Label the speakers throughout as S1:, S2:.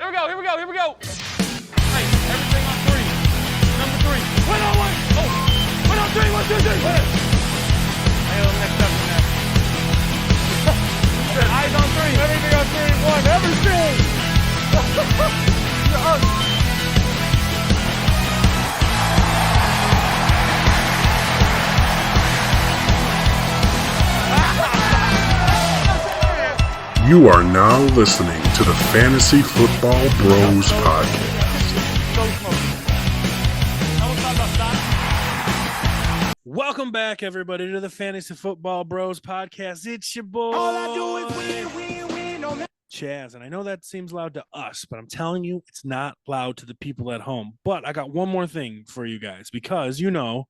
S1: Here we go. Hey, everything on 3. Number 3. 1 on 1. Oh, 1 on 3. 1, 2, 3. Win it. I know the next step from that. Eyes on 3. Everything on 3. 1. Everything.
S2: You are now listening to the Fantasy Football Bros Podcast.
S3: Welcome back, everybody, to the Fantasy Football Bros Podcast. It's your boy,
S4: All I do is win, no matter.
S3: Chaz, and I know that seems loud to us, but I'm telling you, it's not loud to the people at home. But I got one more thing for you guys, because, you know,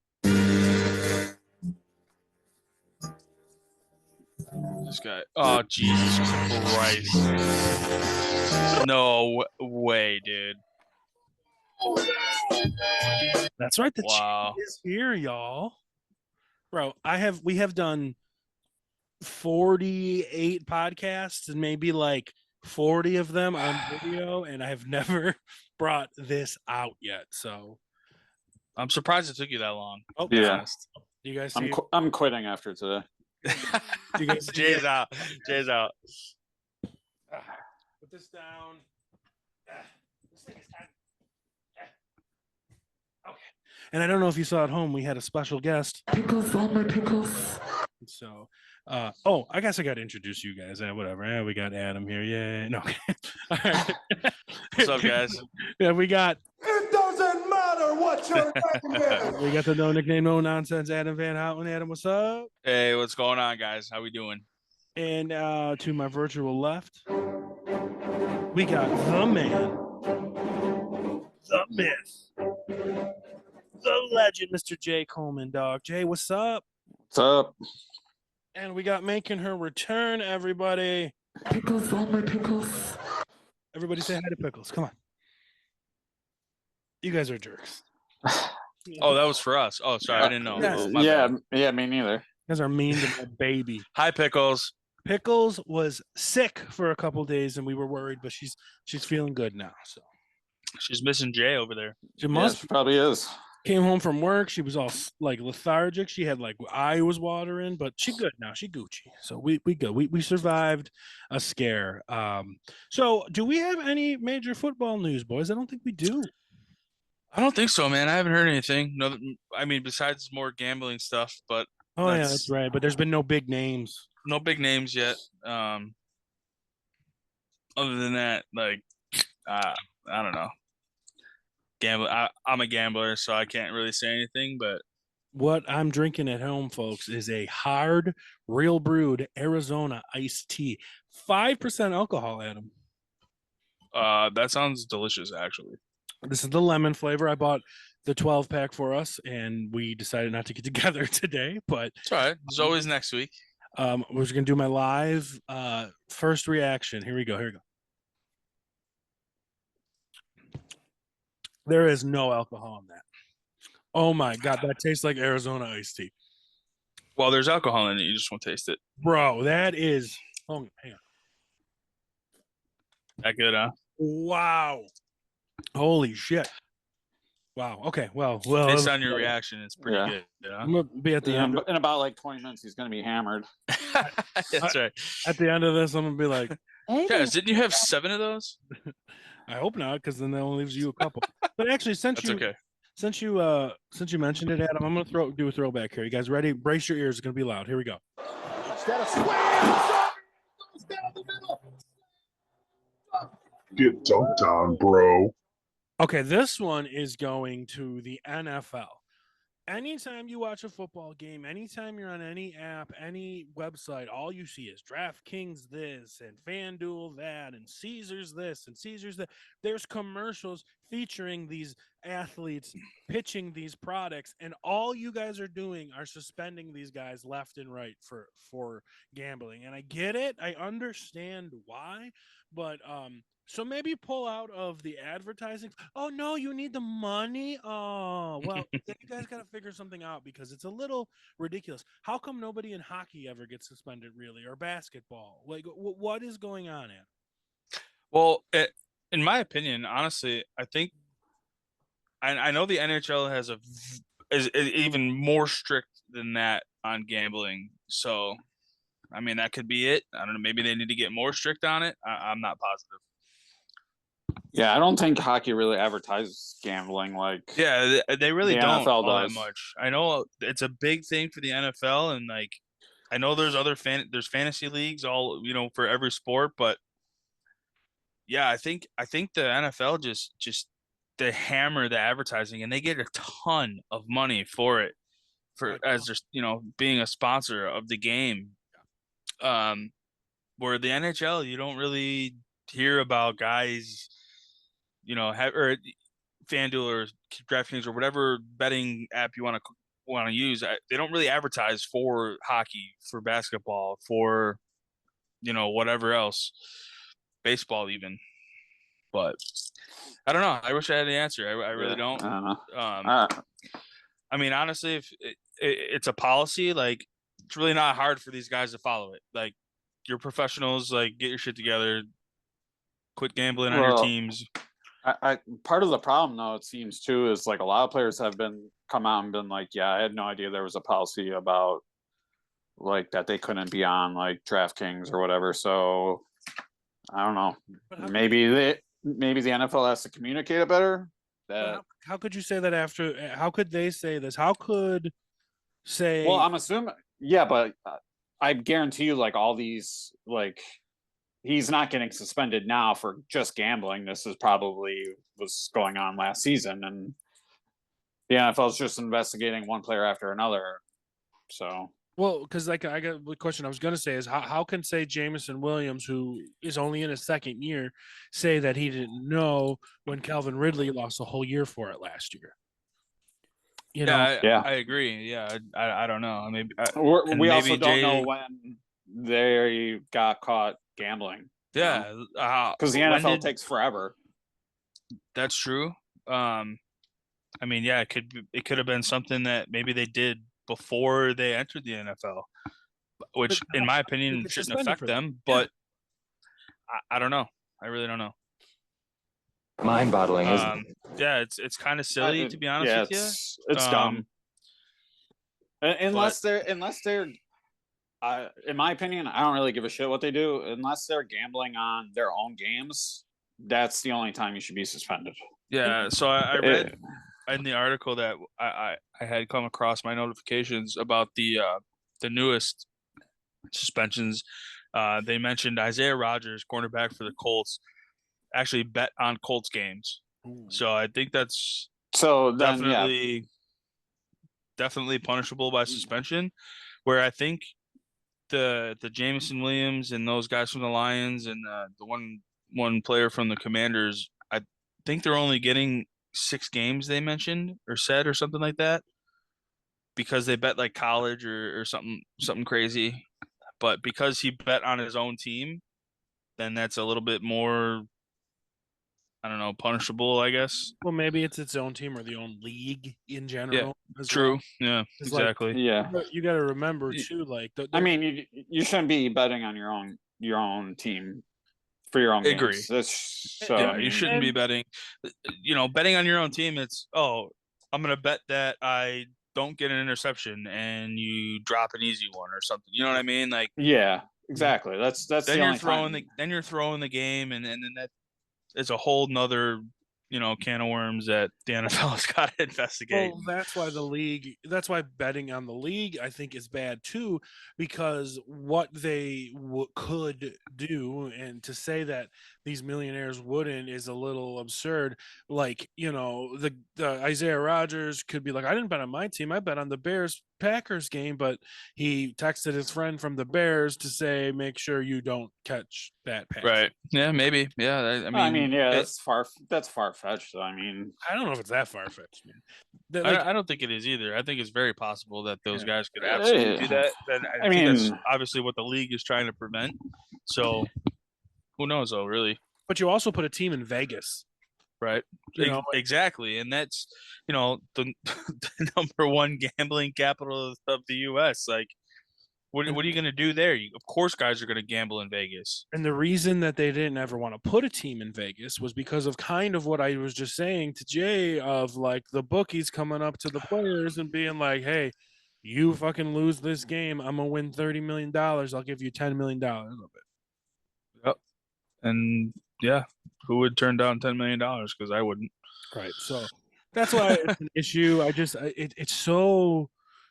S1: This guy. Oh, Jesus Christ. No way, dude.
S3: that's right, the
S1: Wow.
S3: champ is here, y'all. Bro, we have done 48 podcasts and maybe like 40 of them on video, and I have never brought this out yet. So
S1: I'm surprised it took you that long.
S3: oh,
S5: Yeah.
S3: do you guys see?
S5: I'm quitting after today.
S3: You guys see
S1: Jay's out. Jay's out.
S3: Put this down. This thing is kind of... Okay. And I don't know if you saw at home, we had a special guest.
S4: Pickles on my pickles.
S3: So, I guess I got to introduce you guys. Whatever. We got Adam here. Yeah. No. All right.
S1: What's up, guys?
S3: Yeah, we got...
S4: It doesn't matter what your name is.
S3: We got the no nickname, no nonsense, Adam Van Houten. Adam, what's up?
S1: Hey, what's going on, guys? How we doing?
S3: And to my virtual left, we got the man, the myth, the legend, Mr. Jay Coleman, dog. Jay, what's up?
S5: What's up?
S3: And we got making her return, everybody.
S4: Pickles on my pickles.
S3: Everybody say hi to Pickles. Come on. You guys are jerks.
S1: Oh, that was for us. Oh, sorry. I didn't know.
S3: Yes.
S1: Oh, my
S5: Yeah,
S1: bad.
S5: yeah, me neither.
S3: You guys are mean to my baby.
S1: Hi, Pickles.
S3: Pickles was sick for a couple days, and we were worried, but she's feeling good now. So
S1: She's missing Jay over there.
S3: she
S5: Yeah,
S3: must
S5: she probably is.
S3: came home from work. She was all like lethargic. She had like eye was watering, but she good now. She Gucci. So we good. We survived a scare. So do we have any major football news, boys? I don't think we do.
S1: I don't think so, man. I haven't heard anything. No, I mean, besides more gambling stuff, but
S3: Oh yeah,
S1: That's-
S3: that's right. But there's been no big names.
S1: no big names yet. Other than that, like, I don't know. I'm a gambler, so I can't really say anything. But
S3: What I'm drinking at home, folks, is a hard, real brewed Arizona iced tea. 5% alcohol, Adam.
S1: that sounds delicious, actually.
S3: This is the lemon flavor. I bought the 12 pack for us, and we decided not to get together today. But
S1: It's all right. There's always next week.
S3: we're just gonna do my live first reaction. Here we go. There is no alcohol in that. Oh my god, that tastes like Arizona iced tea,
S1: Well, there's alcohol in it. You just won't taste it.
S3: bro. That is. Oh, hang on.
S1: That good, huh?
S3: Wow. Holy shit. Wow. Okay. Well.
S1: Based on your reaction, it's pretty
S5: Yeah.
S1: good. Yeah,
S3: I'm gonna be at the end.
S5: In about like 20 minutes, he's going to be hammered.
S1: that's right.
S3: At the end of this, I'm gonna be like,
S1: Guys, didn't you have 7 of those?
S3: I hope not, because then that only leaves you a couple. But actually, since
S1: That's okay.
S3: you mentioned it, Adam, I'm gonna do a throwback here. You guys ready? Brace your ears. It's gonna be loud. Here we go.
S2: Get dunked on, bro.
S3: Okay, this one is going to the NFL. Anytime you watch a football game, anytime you're on any app, any website, all you see is DraftKings this and FanDuel that and Caesars this and Caesars that. There's commercials featuring these athletes pitching these products, and all you guys are doing are suspending these guys left and right for gambling. And I get it. I understand why, but so maybe pull out of the advertising. Oh no, you need the money. Oh well, then you guys got to figure something out, because it's a little ridiculous. How come nobody in hockey ever gets suspended, really, or basketball? Like, what is going on, Ed?
S1: Well,
S6: in my opinion, honestly, I think I know the NHL is even more strict than that on gambling. So, I mean, that could be it. I don't know. Maybe they need to get more strict on it. I'm not positive.
S5: Yeah, I don't think hockey really advertises gambling like
S6: Yeah, they really
S5: the
S6: don't
S5: NFL
S6: all that
S5: does.
S6: much. I know it's a big thing for the NFL, and like I know there's there's fantasy leagues all for every sport, but yeah, I think the NFL just they hammer the advertising, and they get a ton of money for it as just being a sponsor of the game. Where the NHL, you don't really hear about guys, or FanDuel or DraftKings or whatever betting app you want to use. They don't really advertise for hockey, for basketball, for whatever else, baseball even. But I don't know. I wish I had the answer. I really don't.
S5: I don't know.
S6: I mean, honestly, if it's a policy, like it's really not hard for these guys to follow it. Like you're professionals, like get your shit together, quit gambling on your teams.
S5: I part of the problem though, it seems too, is like a lot of players have come out and been like, yeah, I had no idea there was a policy about like that they couldn't be on like DraftKings or whatever. So I don't know. Maybe the NFL has to communicate it better.
S3: How could you say that after? How could they say this? How could say?
S5: Well, I'm assuming, yeah, but I guarantee you, like all these, like he's not getting suspended now for just gambling. This is probably was going on last season, and the NFL is just investigating one player after another. So.
S3: Well, because like I got the question I was going to say is how can say Jameson Williams, who is only in his second year, say that he didn't know when Calvin Ridley lost a whole year for it last year?
S6: I agree. Yeah, I don't know. Maybe
S5: we also don't know when they got caught gambling.
S6: Yeah,
S5: because the NFL takes forever.
S6: That's true. I mean, yeah, it could have been something that maybe they did before they entered the NFL, which in my opinion shouldn't affect them, but I don't know. I really don't know.
S7: Mind-boggling, isn't it?
S6: Yeah, it's kind of silly to be honest with you.
S5: It's dumb. Unless they're in my opinion, I don't really give a shit what they do unless they're gambling on their own games. That's the only time you should be suspended.
S6: Yeah, so I read in the article that I had come across my notifications about the newest suspensions. They mentioned Isaiah Rodgers, cornerback for the Colts, actually bet on Colts games. Ooh. So I think that's definitely punishable by suspension. Where I think the Jameson Williams and those guys from the Lions and the one player from the Commanders, I think they're only getting 6 games, they mentioned or said or something like that, because they bet like college or something crazy. But because he bet on his own team, then that's a little bit more, I don't know, punishable, I guess.
S3: Well, maybe it's its own team or the own league in general.
S6: Yeah, true. Well. Yeah,
S3: it's
S6: exactly.
S3: You got to remember too, like
S5: I mean, you shouldn't be betting on your own team for your own
S6: agree.
S5: Games.
S6: You shouldn't be betting. Betting on your own team. It's I'm gonna bet that I don't get an interception and you drop an easy one or something. You know what I mean? Like
S5: exactly. That's then the
S6: you're throwing the game, and then that is a whole nother can of worms that the NFL has got to investigate.
S3: Well, that's why betting on the league, I think, is bad too, because what they could do, and to say that these millionaires wouldn't is a little absurd. Like, the Isaiah Rodgers could be like, I didn't bet on my team, I bet on the Bears-Packers game, but he texted his friend from the Bears to say, make sure you don't catch that pass.
S6: Right. Yeah, maybe. Yeah.
S5: That's far-fetched. I mean,
S3: I don't know if it's that far-fetched, man.
S6: I don't think it is either. I think it's very possible that those guys could absolutely do that. I think that's obviously what the league is trying to prevent. So who knows, though, really.
S3: But you also put a team in Vegas.
S6: Right. Exactly. And that's, the number one gambling capital of the U.S. Like, What are you going to do there? Of course, guys are going to gamble in Vegas.
S3: And the reason that they didn't ever want to put a team in Vegas was because of kind of what I was just saying to Jay of like the bookies coming up to the players and being like, hey, you fucking lose this game, I'm gonna win $30 million. I'll give you $10 million of it.
S6: Yep. And yeah, who would turn down $10 million? Because I wouldn't.
S3: Right. So that's why it's an issue. It's so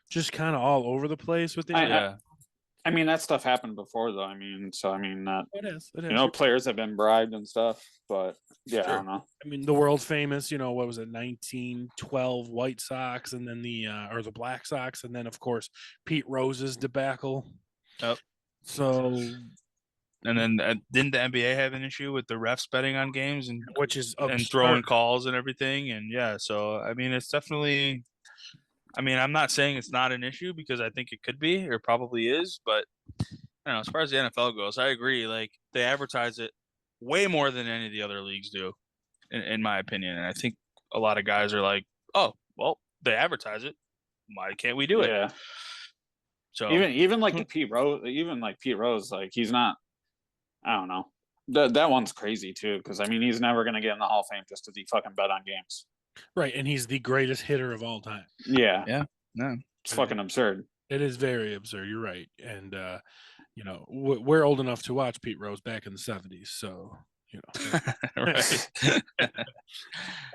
S3: just kind of all over the place with the
S6: Yeah.
S5: I mean, that stuff happened before, though. I mean,
S3: It is.
S5: you know, players have been bribed and stuff, but yeah, I
S6: Sure.
S5: don't know.
S3: I mean, the world famous, you know, what was it, 1912 White Sox, and then the Black Sox, and then of course Pete Rose's debacle.
S6: Yep.
S3: So,
S6: And then didn't the NBA have an issue with the refs betting on games and
S3: absurd.
S6: throwing calls and everything? And yeah, so I mean, it's definitely. I mean, I'm not saying it's not an issue because I think it could be or probably is, but I don't know, as far as the NFL goes, I agree. Like they advertise it way more than any of the other leagues do, in my opinion. And I think a lot of guys are like, "Oh, well, they advertise it. Why can't we do it?"
S5: Yeah.
S6: So
S5: Even like Pete Rose, like he's not. I don't know. That one's crazy too, because I mean he's never gonna get in the Hall of Fame just because he fucking bet on games.
S3: Right, and he's the greatest hitter of all time.
S5: Yeah.
S6: Yeah. No.
S5: It's fucking absurd.
S3: It is very absurd. You're right, and you know, we're old enough to watch Pete Rose back in the '70s, so you know,
S6: Right.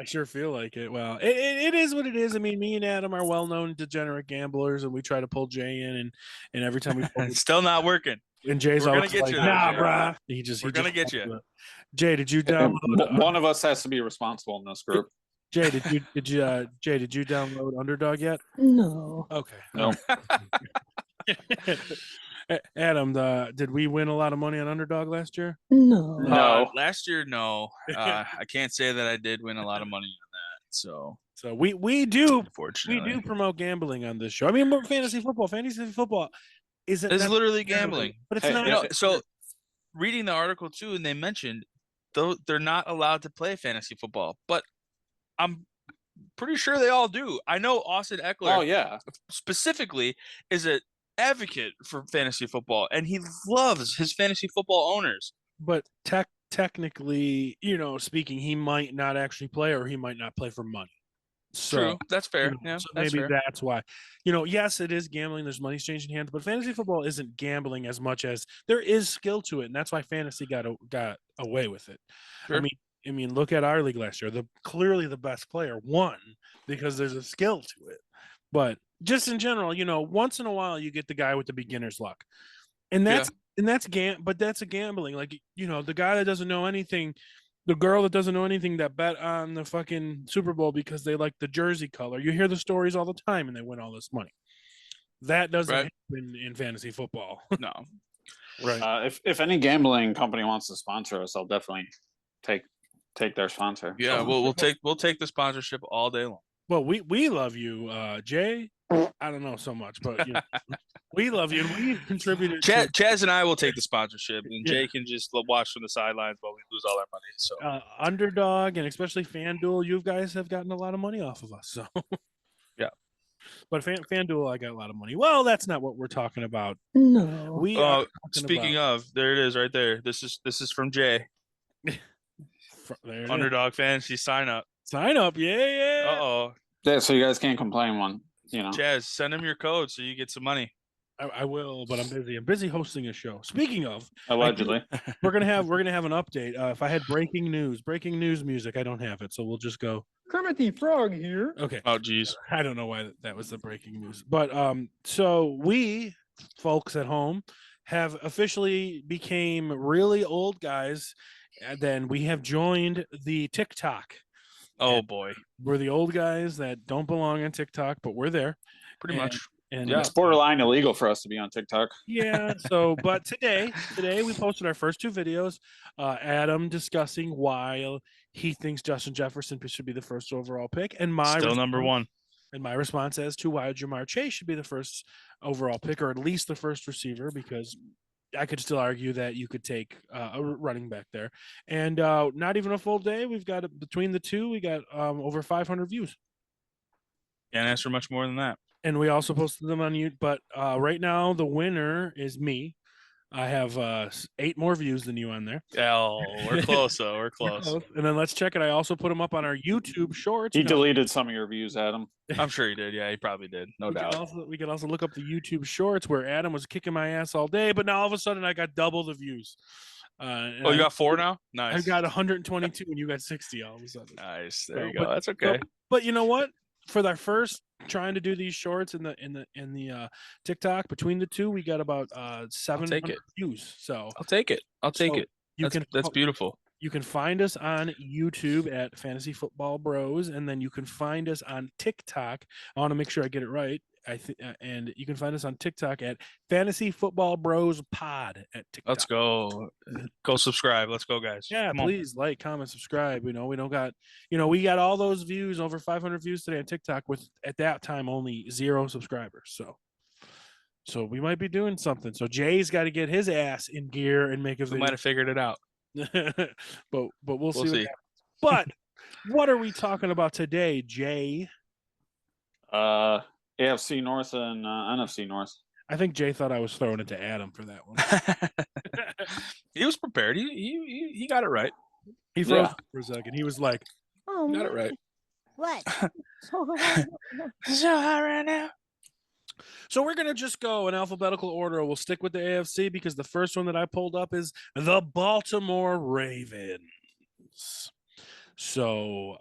S3: I sure feel like it. Well, it is what it is. I mean, me and Adam are well-known degenerate gamblers, and we try to pull Jay in, and every time we pull,
S6: It's still not working.
S3: and Jay's
S6: We're gonna
S3: always
S6: get
S3: like,
S6: you there,
S3: "Nah,
S6: Jay.
S3: bruh."
S6: We're gonna get you.
S3: Jay, did you
S5: And
S3: download?
S5: one of us has to be responsible in this group.
S3: Jay, did you download Underdog yet?
S7: No.
S3: Okay.
S5: No.
S3: Adam, did we win a lot of money on Underdog last year?
S7: No.
S5: No.
S6: Last year, no. I can't say that I did win a lot of money on that. So
S3: we do
S6: unfortunately,
S3: promote gambling on this show. I mean, fantasy football isn't
S6: it's
S3: necessarily
S6: literally gambling.
S3: but it's
S5: Hey,
S3: not.
S6: You know, so reading the article too, and they mentioned though they're not allowed to play fantasy football, but I'm pretty sure they all do. I know Austin Eckler
S5: Oh yeah.
S6: specifically is an advocate for fantasy football, and he loves his fantasy football owners.
S3: But technically, you know, speaking, he might not actually play, or he might not play for money. So,
S6: True, that's fair.
S3: you know,
S6: Yeah,
S3: so
S6: that's
S3: maybe
S6: fair.
S3: that's why. You know, yes, it is gambling. There's money changing hands, but fantasy football isn't gambling as much as there is skill to it, and that's why fantasy got away with it.
S6: Sure.
S3: I mean, look at our league last year. Clearly the best player won because there's a skill to it. But just in general, you know, once in a while you get the guy with the beginner's luck, and that's but that's a gambling. Like, you know, the guy that doesn't know anything. The girl that doesn't know anything that bet on the fucking Super Bowl because they like the jersey color. You hear the stories all the time, and they win all this money. That doesn't happen in fantasy football.
S6: No,
S3: Right.
S5: If any gambling company wants to sponsor us, I'll definitely take their sponsor.
S6: yeah,
S5: So,
S6: we'll take the sponsorship all day long.
S3: Well, we love you, Jay. I don't know so much, but you know, we love you, and we contributed.
S6: Chaz and I will take the sponsorship, and
S3: Yeah.
S6: Jay can just watch from the sidelines while we lose all our money. So
S3: Underdog and especially FanDuel, you guys have gotten a lot of money off of us. So
S6: yeah.
S3: But FanDuel, I got a lot of money. Well, that's not what we're talking about.
S7: No.
S3: We are
S6: speaking of, there it is right there. This is from Jay.
S3: there it is.
S6: Underdog Fantasy sign up.
S3: Sign up, yeah.
S6: Uh-oh.
S5: yeah, so you guys can't complain one. You know.
S6: Chaz, send him your code so you get some money.
S3: I will, but I'm busy. I'm busy hosting a show. Speaking of,
S5: Allegedly.
S3: we're gonna have an update. If I had breaking news music, I don't have it, so we'll just go.
S7: Kermit the Frog here.
S3: Okay.
S6: Oh, geez.
S3: I don't know why that was the breaking news, but so we folks at home have officially became really old guys, and then we have joined the TikTok.
S6: Oh boy.
S3: We're the old guys that don't belong on TikTok, but we're there.
S6: Pretty much.
S3: And
S5: It's borderline illegal for us to be on TikTok.
S3: yeah. So, but today we posted our first two videos. Adam discussing why he thinks Justin Jefferson should be the first overall pick, and
S6: Still number one.
S3: And my response as to why Jamar Chase should be the first overall pick, or at least the first receiver, because I could still argue that you could take a running back there. And not even a full day, we've got between the two, we got over 500 views.
S6: Can't ask for much more than that.
S3: And we also posted them on you. But right now, the winner is me. I have 8 more views than you on there.
S6: Oh, we're close though. We're
S3: We're
S6: close.
S3: close. And then let's check it. I also put them up on our YouTube Shorts.
S5: He
S3: You know,
S5: deleted some of your views, Adam.
S6: I'm sure he did. Yeah, he probably did. No doubt.
S3: we can also look up the YouTube Shorts where Adam was kicking my ass all day, but now all of a sudden I got double the views.
S6: Oh, you got 4 now? Nice.
S3: I've got 122 and you got 60 all of a sudden.
S6: Nice. There you
S3: So,
S6: go. That's okay.
S3: But you know what? For our first trying to do these shorts in the TikTok, between the two, we got about 700 views. So
S6: I'll take it. I'll take
S3: so
S6: it.
S3: You
S6: That's beautiful.
S3: You can find us on YouTube at Fantasy Football Bros, and then you can find us on TikTok. I want to make sure I get it right. And you can find us on TikTok at Fantasy Football Bros Pod at TikTok.
S6: Let's go. Go subscribe. Let's go, guys.
S3: Yeah, please like, comment, subscribe. We don't got, we got all those views, over 500 views today on TikTok with at that time only 0 subscribers. So we might be doing something. So Jay's got to get his ass in gear and make a video.
S6: We might have figured it out.
S3: but we'll see. But what are we talking about today, Jay?
S5: AFC North and NFC North.
S3: I think Jay thought I was throwing it to Adam for that one.
S6: He was prepared. He got it right.
S3: He froze for a second. He was like,
S6: "Oh, got it right."
S8: What?
S6: So hot right now.
S3: So we're gonna just go in alphabetical order. We'll stick with the AFC because the first one that I pulled up is the Baltimore Ravens. So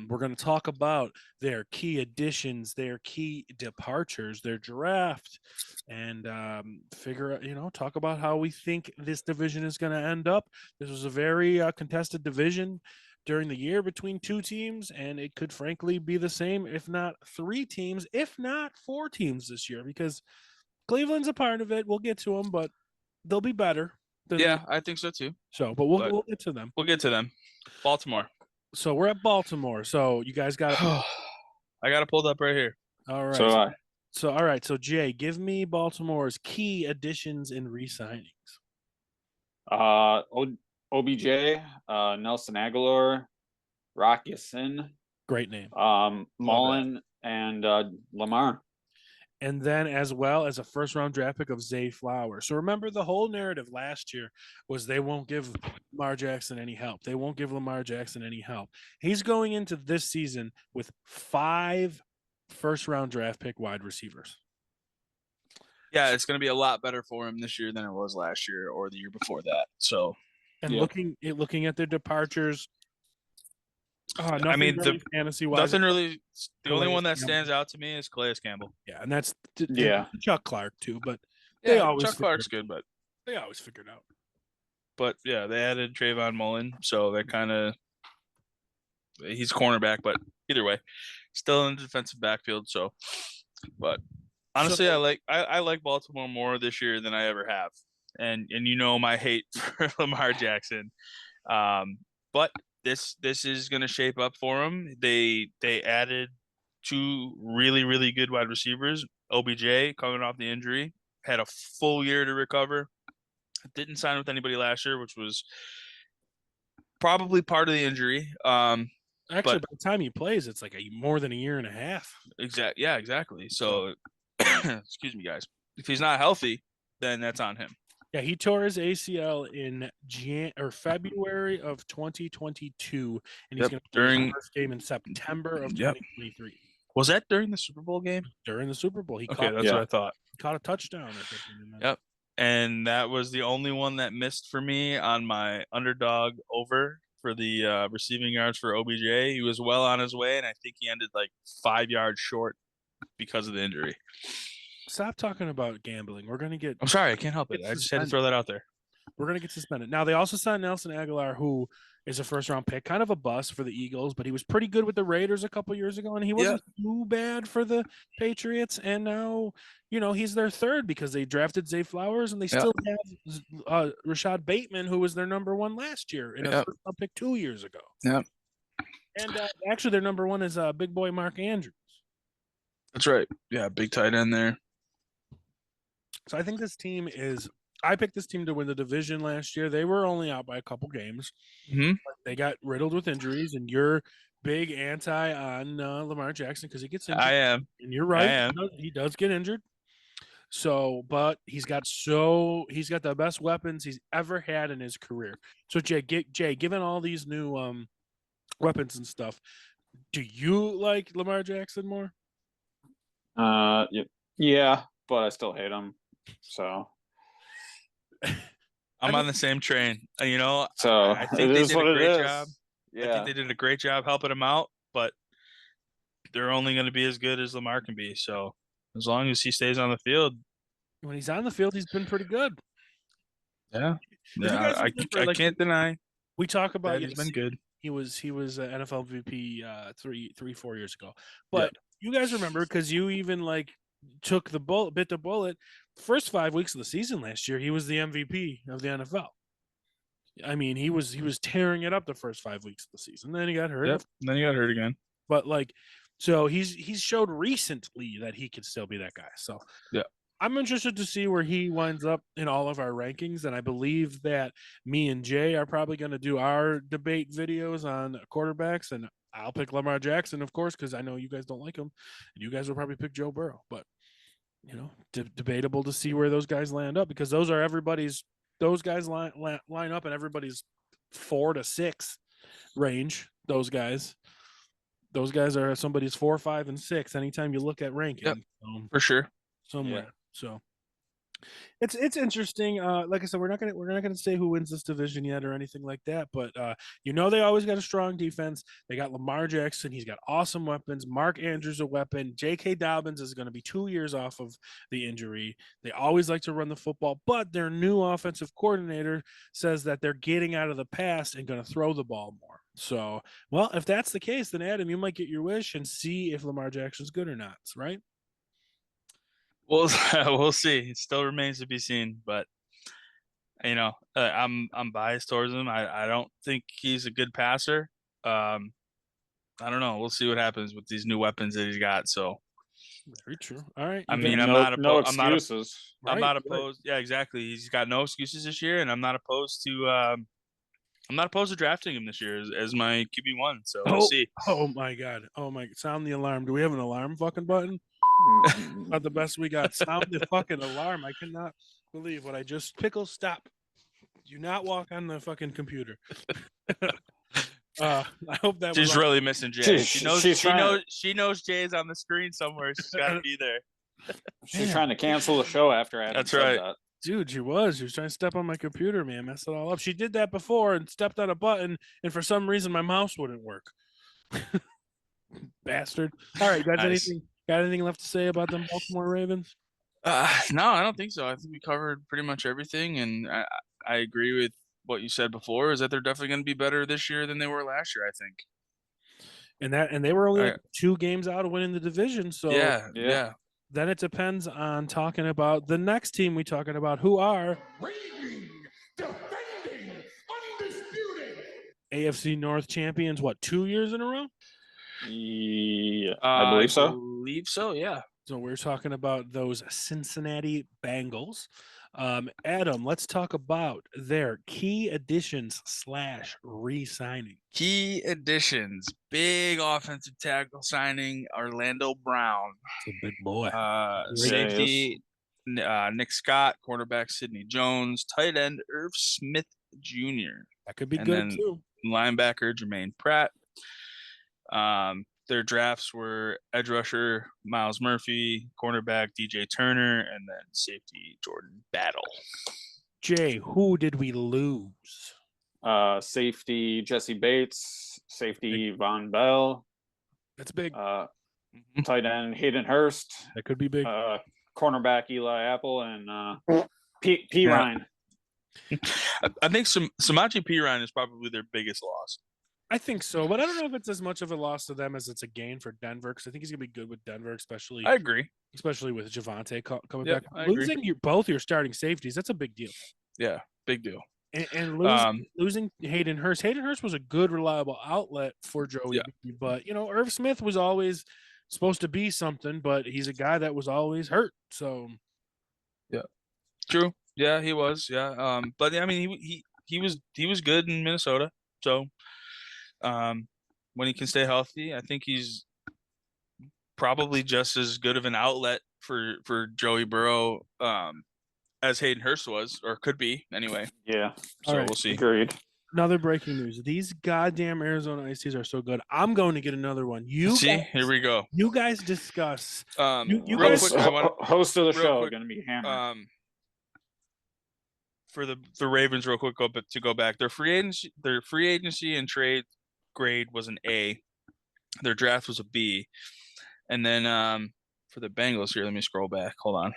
S3: we're going to talk about their key additions, their key departures, their draft, and talk about how we think this division is going to end up. This was a very contested division during the year between 2 teams, and it could frankly be the same, if not 3 teams, if not 4 teams this year, because Cleveland's a part of it. We'll get to them, but they'll be better.
S6: Yeah, I think so too.
S3: So, but we'll get to them.
S6: We'll get to them. Baltimore.
S3: So we're at Baltimore. So you guys got it.
S6: I got it pulled up right here.
S3: All right. All right. So Jay, give me Baltimore's key additions and re-signings.
S5: OBJ, Nelson Aguilar, Rock Ya-Sin.
S3: Great name.
S5: Mullen and Lamar.
S3: And then as well as a first-round draft pick of Zay Flowers. So remember, the whole narrative last year was they won't give Lamar Jackson any help. They won't give Lamar Jackson any help. He's going into this season with 5 first-round draft pick wide receivers.
S6: Yeah, it's going to be a lot better for him this year than it was last year or the year before that. So,
S3: looking at their departures,
S6: I mean,
S3: really fantasy-wise.
S6: Nothing really. The only one that stands out to me is Calais Campbell.
S3: Yeah, and that's Chuck Clark too. But
S6: Chuck Clark's good, but
S3: they always figured out.
S6: But yeah, they added Trayvon Mullen, so that kind of he's cornerback, but either way, still in the defensive backfield. So, but honestly, I like Baltimore more this year than I ever have, and my hate for Lamar Jackson, but. This is going to shape up for them. They added 2 really, really good wide receivers. OBJ, coming off the injury, had a full year to recover. Didn't sign with anybody last year, which was probably part of the injury.
S3: Actually, by the time he plays, it's like more than a year and a half.
S6: Exactly. So, excuse me, guys. If he's not healthy, then that's on him.
S3: Yeah, he tore his ACL in February of 2022, and he's going to play his first game in September of 2023.
S6: Was that during the Super Bowl game?
S3: During the Super Bowl,
S6: that's what I thought.
S3: He caught a touchdown.
S6: Yep, and that was the only one that missed for me on my underdog over for the receiving yards for OBJ. He was well on his way, and I think he ended like 5 yards short because of the injury.
S3: Stop talking about gambling. We're going to get...
S6: I'm sorry. I can't help it. I just had to throw that out there.
S3: We're going to get suspended. Now, they also signed Nelson Aguilar, who is a first-round pick, kind of a bust for the Eagles, but he was pretty good with the Raiders a couple years ago, and he wasn't too bad for the Patriots. And now, he's their third because they drafted Zay Flowers, and they still have Rashad Bateman, who was their number 1 last year and a first-round pick 2 years ago.
S6: Yeah.
S3: And actually, their number 1 is big boy Mark Andrews.
S6: That's right. Yeah, big tight end there.
S3: So I think I picked this team to win the division last year. They were only out by a couple games.
S6: Mm-hmm.
S3: But they got riddled with injuries, and you're big anti on Lamar Jackson because he gets injured.
S6: I am.
S3: And you're right.
S6: am.
S3: He does get injured. So, but he's got the best weapons he's ever had in his career. So, Jay, given all these new weapons and stuff, do you like Lamar Jackson more?
S5: Yeah, but I still hate him. So
S6: I'm on the same train.
S5: So
S6: I think
S5: it
S6: they
S5: is
S6: did
S5: what
S6: a
S5: it
S6: great
S5: is.
S6: job. I
S5: Yeah.
S6: think they did a great job helping him out, but they're only going to be as good as Lamar can be. So as long as he stays on the field,
S3: When he's on the field, he's been pretty good.
S6: yeah,
S3: If you guys remember,
S6: I
S3: like,
S6: can't deny
S3: we talk about
S6: that he's been good.
S3: He was NFL MVP 4 years ago. But you guys remember because you even like took bit the bullet. First 5 weeks of the season last year, he was the MVP of the NFL. I mean, he was tearing it up the first 5 weeks of the season. Then he got hurt.
S6: Yep. Then he got hurt again.
S3: But like, so he's showed recently that he can still be that guy. So
S6: yeah.
S3: I'm interested to see where he winds up in all of our rankings, and I believe that me and Jay are probably going to do our debate videos on quarterbacks, and I'll pick Lamar Jackson, of course, because I know you guys don't like him, and you guys will probably pick Joe Burrow. But debatable to see where those guys land up because those guys line up in everybody's 4 to 6 range. Those guys are somebody's 4, 5, and 6. Anytime you look at ranking,
S6: for sure,
S3: somewhere. Yeah. So it's interesting. Like I said, we're not gonna say who wins this division yet or anything like that. But they always got a strong defense. They got Lamar Jackson. He's got awesome weapons. Mark Andrews a weapon. J.K. Dobbins is going to be 2 years off of the injury. They always like to run the football, but their new offensive coordinator says that they're getting out of the past and going to throw the ball more. So, well, if that's the case, then Adam, you might get your wish and see if Lamar Jackson's good or not, right?
S6: Well, we'll see. It still remains to be seen, but I'm biased towards him. I don't think he's a good passer. I don't know. We'll see what happens with these new weapons that he's got. So
S3: very true. All right.
S6: I mean, I'm not
S5: excuses.
S6: I'm not opposed. Yeah, exactly. He's got no excuses this year, and I'm not opposed to drafting him this year as my QB1. So we'll see.
S3: Oh my God. Oh my! Sound the alarm. Do we have an alarm fucking button? Not the best we got. Sound the fucking alarm. I cannot believe what I just Pickle, stop. Do not walk on the fucking computer. I hope that
S6: she's really missing Jay. She knows Jay's on the screen somewhere. She's gotta be there.
S5: She's trying to cancel the show after Adam
S6: That's
S5: said
S6: right.
S5: that.
S3: Dude, she was trying to step on my computer, man. Mess it all up. She did that before and stepped on a button, and for some reason my mouse wouldn't work. Bastard. All right, guys,
S6: Nice.
S3: Got anything left to say about them Baltimore Ravens?
S6: No, I don't think so. I think we covered pretty much everything, and I agree with what you said before. Is that they're definitely going to be better this year than they were last year, I think.
S3: And they were only 2 games out of winning the division. So
S6: yeah.
S3: Then it depends on talking about the next team we talking about, who are
S4: Reigning, defending, undisputed
S3: AFC North champions. What, 2 years in a row?
S5: Yeah, I believe so.
S6: I believe so. Yeah.
S3: So we're talking about those Cincinnati Bengals. Adam, let's talk about their key additions / re-signing.
S6: Key additions: big offensive tackle signing, Orlando Brown.
S3: It's a big boy.
S6: Safety, Nick Scott. Cornerback, Sidney Jones. Tight end, Irv Smith Jr.
S3: That could be
S6: and
S3: good
S6: then
S3: too.
S6: Linebacker, Jermaine Pratt. Their drafts were edge rusher Miles Murphy, cornerback DJ Turner, and then safety Jordan Battle.
S3: Jay, who did we lose?
S5: Safety Jesse Bates, safety Von Bell.
S3: That's big.
S5: Tight end Hayden Hurst.
S3: That could be big.
S5: Cornerback Eli Apple and P. Ryan.
S6: I think Samaje Perine is probably their biggest loss.
S3: I think so, but I don't know if it's as much of a loss to them as it's a gain for Denver, because I think he's gonna be good with Denver, especially.
S6: I agree,
S3: especially with Javonte coming
S6: Yep,
S3: back. Losing both your starting safeties, that's a big deal.
S6: Yeah, big deal.
S3: And losing Hayden Hurst. Hayden Hurst was a good, reliable outlet for Joey, but Irv Smith was always supposed to be something, but he's a guy that was always hurt. So,
S6: yeah, true. Yeah, he was. Yeah, but I mean, he was good in Minnesota. So, when he can stay healthy. I think he's probably just as good of an outlet for Joey Burrow as Hayden Hurst was, or could be anyway.
S5: Yeah.
S6: So
S3: All right.
S6: we'll see.
S5: Agreed.
S3: Another breaking news. These goddamn Arizona Ices are so good. I'm going to get another one. You
S6: See,
S3: guys,
S6: here we go.
S3: you guys discuss. You
S6: Real
S3: guys-
S6: quick, I want
S5: Host of the
S6: real
S5: show
S6: quick,
S5: going to be hammered.
S6: For the Ravens, real quick, to go back. Their free agency and trade grade was an A. Their draft was a B. And then for the Bengals here, let me scroll back. Hold on.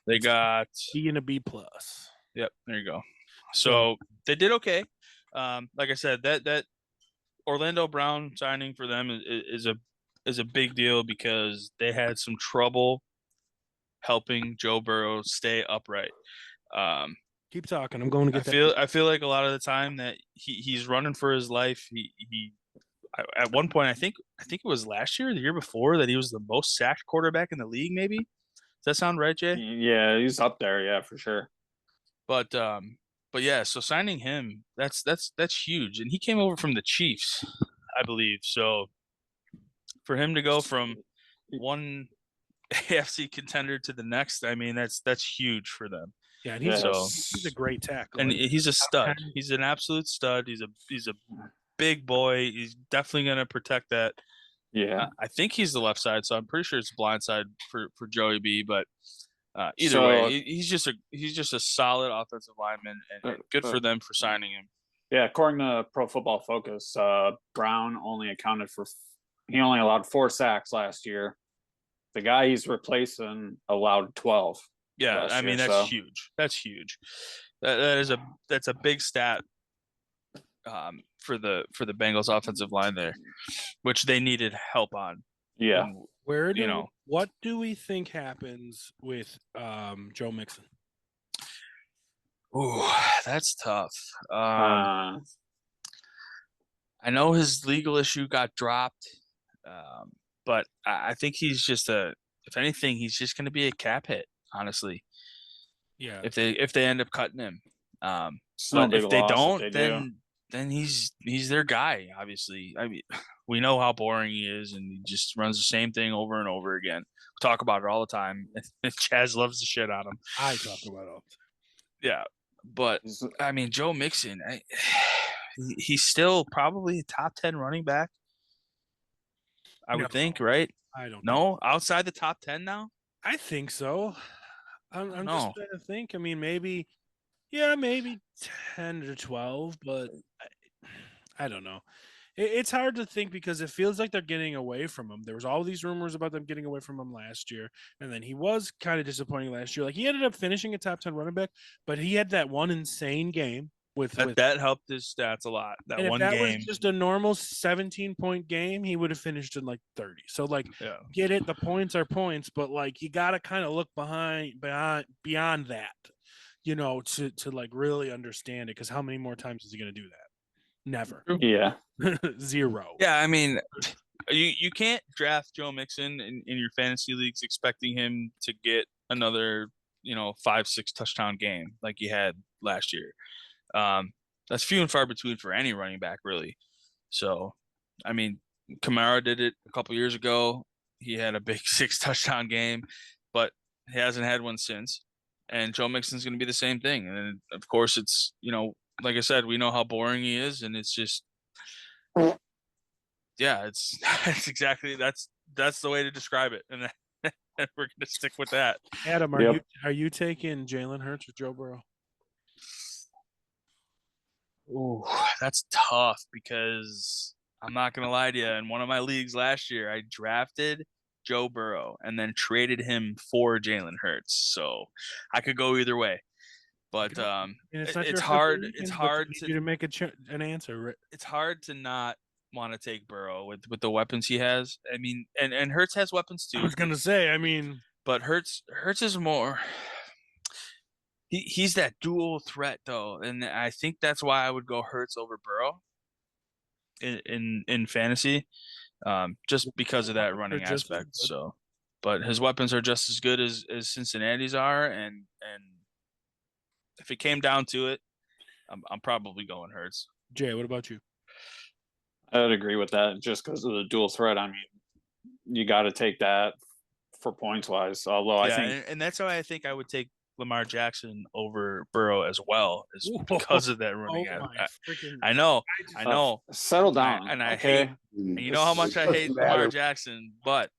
S6: They got
S3: B and a B plus.
S6: Yep, there you go. So they did okay. Like I said, that Orlando Brown signing for them is a big deal because they had some trouble helping Joe Burrow stay upright.
S3: Keep talking. I'm going to get that.
S6: I feel like a lot of the time that he's running for his life. At one point, I think it was last year, the year before, that he was the most sacked quarterback in the league. Maybe does that sound right, Jay?
S5: Yeah, he's up there. Yeah, for sure.
S6: But yeah. So signing him, that's huge, and he came over from the Chiefs, I believe. So for him to go from one AFC contender to the next, I mean, that's huge for them.
S3: Yeah, and he's a great tackle.
S6: And he's a stud.
S3: 10.
S6: He's an absolute stud. He's a big boy. He's definitely going to protect that.
S5: Yeah.
S6: I think he's the left side, so I'm pretty sure it's blind side for Joey B. But either way, he's just a solid offensive lineman, and good for them for signing him.
S5: Yeah, according to Pro Football Focus, Brown only allowed 4 sacks last year. The guy he's replacing allowed 12.
S6: Yeah, I mean, that's huge. That's huge. That's a big stat for the Bengals offensive line there, which they needed help on.
S5: Yeah.
S6: And,
S3: what do we think happens with Joe Mixon?
S6: Ooh, that's tough. I know his legal issue got dropped, but I think he's just if anything, he's just going to be a cap hit. Honestly,
S3: yeah.
S6: If they end up cutting him,
S5: but
S6: if they don't, then he's their guy. Obviously, I mean, we know how boring he is, and he just runs the same thing over and over again. We talk about it all the time. Chaz loves the shit out of him.
S3: I talk about it all the time.
S6: Yeah, but I mean, Joe Mixon, he's still probably a top 10 running back. I would think, right?
S3: I don't
S6: know. Outside the top 10 now?
S3: I think so. I'm just trying to think. I mean, maybe 10 to 12, but I don't know. It's hard to think because it feels like they're getting away from him. There was all these rumors about them getting away from him last year, and then he was kind of disappointing last year. Like, he ended up finishing a top 10 running back, but he had that one insane game that
S6: helped his stats a lot. That
S3: and
S6: one
S3: if that
S6: game
S3: was just a normal 17-point game, he would have finished in like 30. So like, get it, the points are points, but like you got to kind of look beyond that, to like really understand it. Because how many more times is he going to do that? Never.
S5: Yeah.
S3: 0.
S6: Yeah, I mean, you can't draft Joe Mixon in your fantasy leagues expecting him to get another 5-6 touchdown game like he had last year. That's few and far between for any running back, really. So, I mean, Kamara did it a couple years ago. He had a big 6 touchdown game, but he hasn't had one since. And Joe Mixon's going to be the same thing. And of course, it's like I said, we know how boring he is, and it's just, it's exactly that's the way to describe it, and we're going to stick with that.
S3: Adam, are you taking Jalen Hurts or Joe Burrow?
S6: Ooh, that's tough because I'm not going to lie to you. In one of my leagues last year, I drafted Joe Burrow and then traded him for Jalen Hurts. So I could go either way. But it's hard. It's hard
S3: to make an answer.
S6: It's hard to not want to take Burrow with the weapons he has. I mean, and Hurts has weapons too.
S3: I was going to say, I mean,
S6: but Hurts is more. He's that dual threat though, and I think that's why I would go Hurts over Burrow in fantasy, just because of that running aspect. So, but his weapons are just as good as Cincinnati's are, and if it came down to it, I'm probably going Hurts.
S3: Jay, what about you?
S5: I would agree with that just because of the dual threat. I mean, you got to take that for points wise. Although I think
S6: and that's why I think I would take Lamar Jackson over Burrow as well, is
S3: Ooh.
S6: because of that running.
S3: Oh my freaking!
S6: I know,
S3: just-
S6: I know.
S5: settle down.
S6: And I
S5: okay.
S6: hate, and you know how much I hate Lamar Jackson, but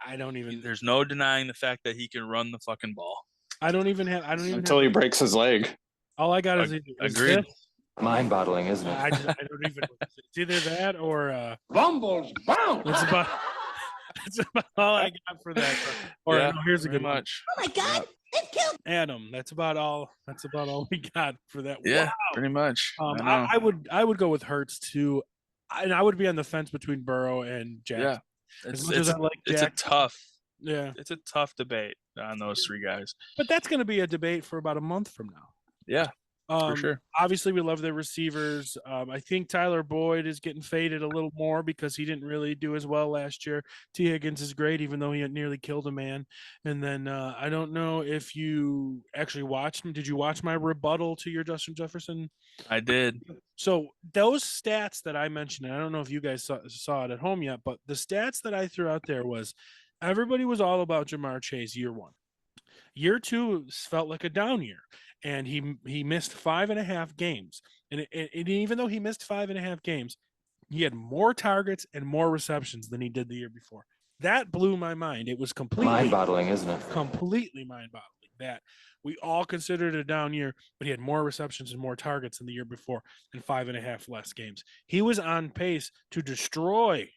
S3: I don't even.
S6: there's no denying the fact that he can run the fucking ball.
S3: I don't even have. I don't even.
S5: Until he breaks his leg.
S3: All I got is
S6: Agreed.
S3: this.
S8: Mind-boggling, isn't it?
S3: I don't even. It's either that or
S4: Bumbles bounce.
S3: That's about. That's about all I got for that. Or
S6: Yeah,
S3: no, here's a
S6: pretty
S3: good one.
S6: much.
S9: Oh my God! It killed.
S3: Adam. That's about all. That's about all we got for that.
S6: Yeah,
S3: Wow.
S6: pretty much.
S3: I would go with Hurts too, and I would be on the fence between Burrow and Jackson.
S6: Yeah,
S3: As much as I like
S6: it's a
S3: Jackson,
S6: tough.
S3: yeah,
S6: It's a tough debate on those three guys.
S3: but that's going to be a debate for about a month from now.
S6: Yeah, for sure.
S3: Obviously, we love their receivers. I think Tyler Boyd is getting faded a little more because he didn't really do as well last year. T. Higgins is great, even though he had nearly killed a man. And then I don't know if you actually watched him. Did you watch my rebuttal to your Justin Jefferson?
S6: I did.
S3: So those stats that I mentioned, and I don't know if you guys saw it at home yet, but the stats that I threw out there was everybody was all about Jamar Chase year one. Year two felt like a down year, and he missed 5.5 games. And even though he missed 5.5 games, he had more targets and more receptions than he did the year before. That blew my mind. It was completely
S8: Mind-boggling, isn't it?
S3: completely mind-boggling that we all considered it a down year, but he had more receptions and more targets than the year before and 5.5 less games. He was on pace to destroy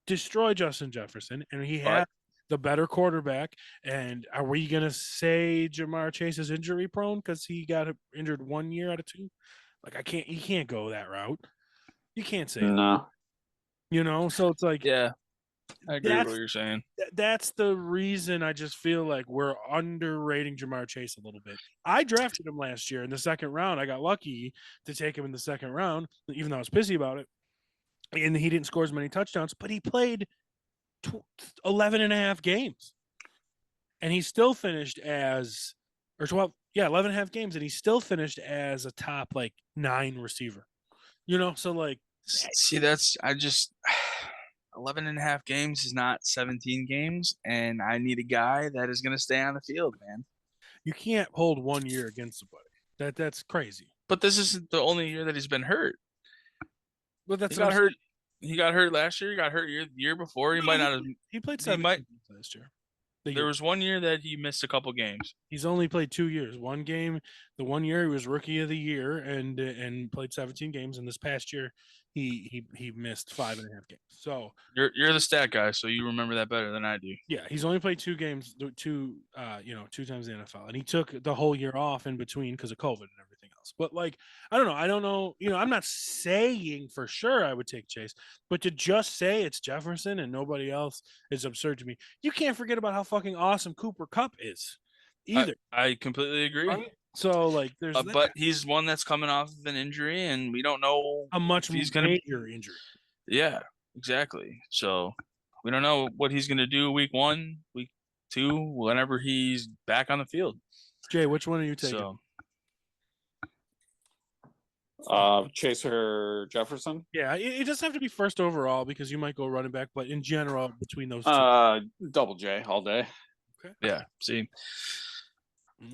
S3: Justin Jefferson, and he had the better quarterback. And are we going to say Jamar Chase is injury prone because he got injured 1 year out of 2? Like, you can't go that route. You can't say that,
S5: No.
S3: you know? So it's like,
S6: Yeah, I agree with what you're saying.
S3: that's the reason I just feel like we're underrating Jamar Chase a little bit. I drafted him last year in the second round. I got lucky to take him in the second round, even though I was pissy about it. And he didn't score as many touchdowns, but he played 11.5 games. And he still finished as, or 12, 11.5 games. And he still finished as a top, 9 receiver. So
S6: See, I just 11.5 games is not 17 games, and I need a guy that is going to stay on the field, man.
S3: you can't hold 1 year against somebody. That's crazy.
S6: But this isn't the only year that he's been hurt.
S3: But that's
S6: He got hurt. He got hurt last year. He got hurt the year before. He might not have.
S3: He played
S6: he
S3: 7
S6: might-
S3: games last year.
S6: There was 1 year that he missed a couple games.
S3: He's only played 2 years. One game, the 1 year he was rookie of the year and played 17 games. And this past year, he missed 5.5 games. So
S6: You're the stat guy, so you remember that better than I do.
S3: yeah, he's only played 2 games, two times in the NFL, and he took the whole year off in between because of COVID and everything else. But I don't know. I'm not saying for sure I would take Chase, but to just say it's Jefferson and nobody else is absurd to me. You can't forget about how fucking awesome Cooper Kupp is, either.
S6: I completely agree.
S3: Right? So there's that.
S6: But he's one that's coming off of an injury, and we don't know
S3: A much
S6: he's gonna-
S3: major injury.
S6: Yeah, exactly. So we don't know what he's going to do week 1, week 2, whenever he's back on the field.
S3: Jay, which one are you taking?
S6: So
S5: Chase or Jefferson?
S3: Yeah, it doesn't have to be first overall because you might go running back, but in general, between those two.
S5: Double J all day.
S6: yeah, see,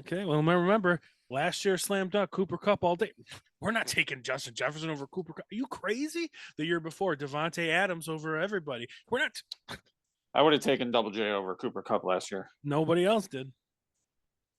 S3: Okay, well, remember, last year slam dunk Cooper Kupp all day. We're not taking Justin Jefferson over Cooper Kupp. Are you crazy? The year before, Devontae Adams over everybody. We're not.
S5: I would have taken Double J over Cooper Kupp last year.
S3: Nobody else did.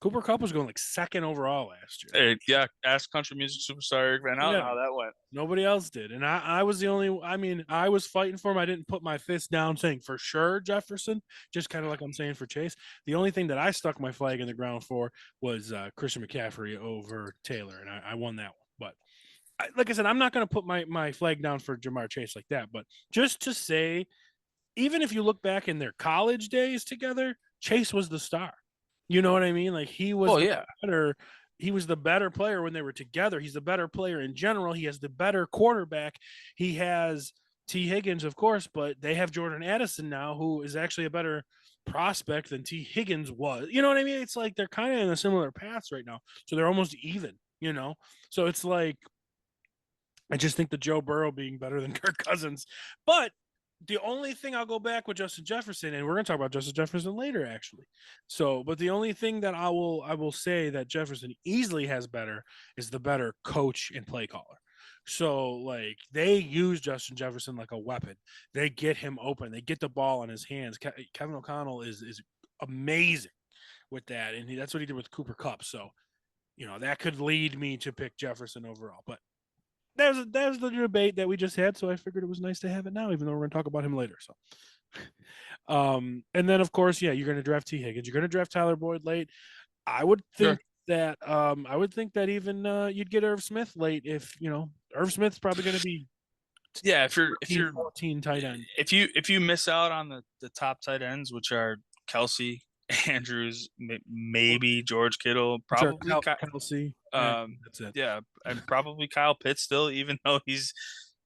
S3: Cooper Kupp was going second overall last year.
S6: hey, yeah, ask country music superstar Eric Van Houten
S3: Yeah.
S6: how that went.
S3: Nobody else did. And I was the only, I was fighting for him. I didn't put my fist down saying for sure Jefferson, just kind of like I'm saying for Chase. The only thing that I stuck my flag in the ground for was Christian McCaffrey over Taylor, and I won that one. But like I said, I'm not going to put my flag down for Jamar Chase like that. But just to say, even if you look back in their college days together, Chase was the star. You know what I mean? He was better. He was the better player when they were together. He's the better player in general. He has the better quarterback. He has T. Higgins, of course, but they have Jordan Addison now, who is actually a better prospect than T. Higgins was. You know what I mean? It's like they're kind of in a similar paths right now. So they're almost even, So it's like I just think the Joe Burrow being better than Kirk Cousins. But the only thing I'll go back with Justin Jefferson, and we're going to talk about Justin Jefferson later, actually. So, but the only thing that I will say that Jefferson easily has better is the better coach and play caller. So, like, they use Justin Jefferson like a weapon. They get him open. They get the ball in his hands. Kevin O'Connell is amazing with that, and that's what he did with Cooper Kupp. So, that could lead me to pick Jefferson overall. But there's the debate that we just had, so I figured it was nice to have it now, even though we're going to talk about him later. So, and then of course, you're going to draft T. Higgins. You're going to draft Tyler Boyd late. I would think that even you'd get Irv Smith late if Irv Smith's probably going to be
S6: if you're
S3: 14 tight end.
S6: If you miss out on the top tight ends, which are Kelsey, Andrews, maybe George Kittle, probably
S3: Kelsey. That's it.
S6: Yeah, and probably Kyle Pitts still, even though he's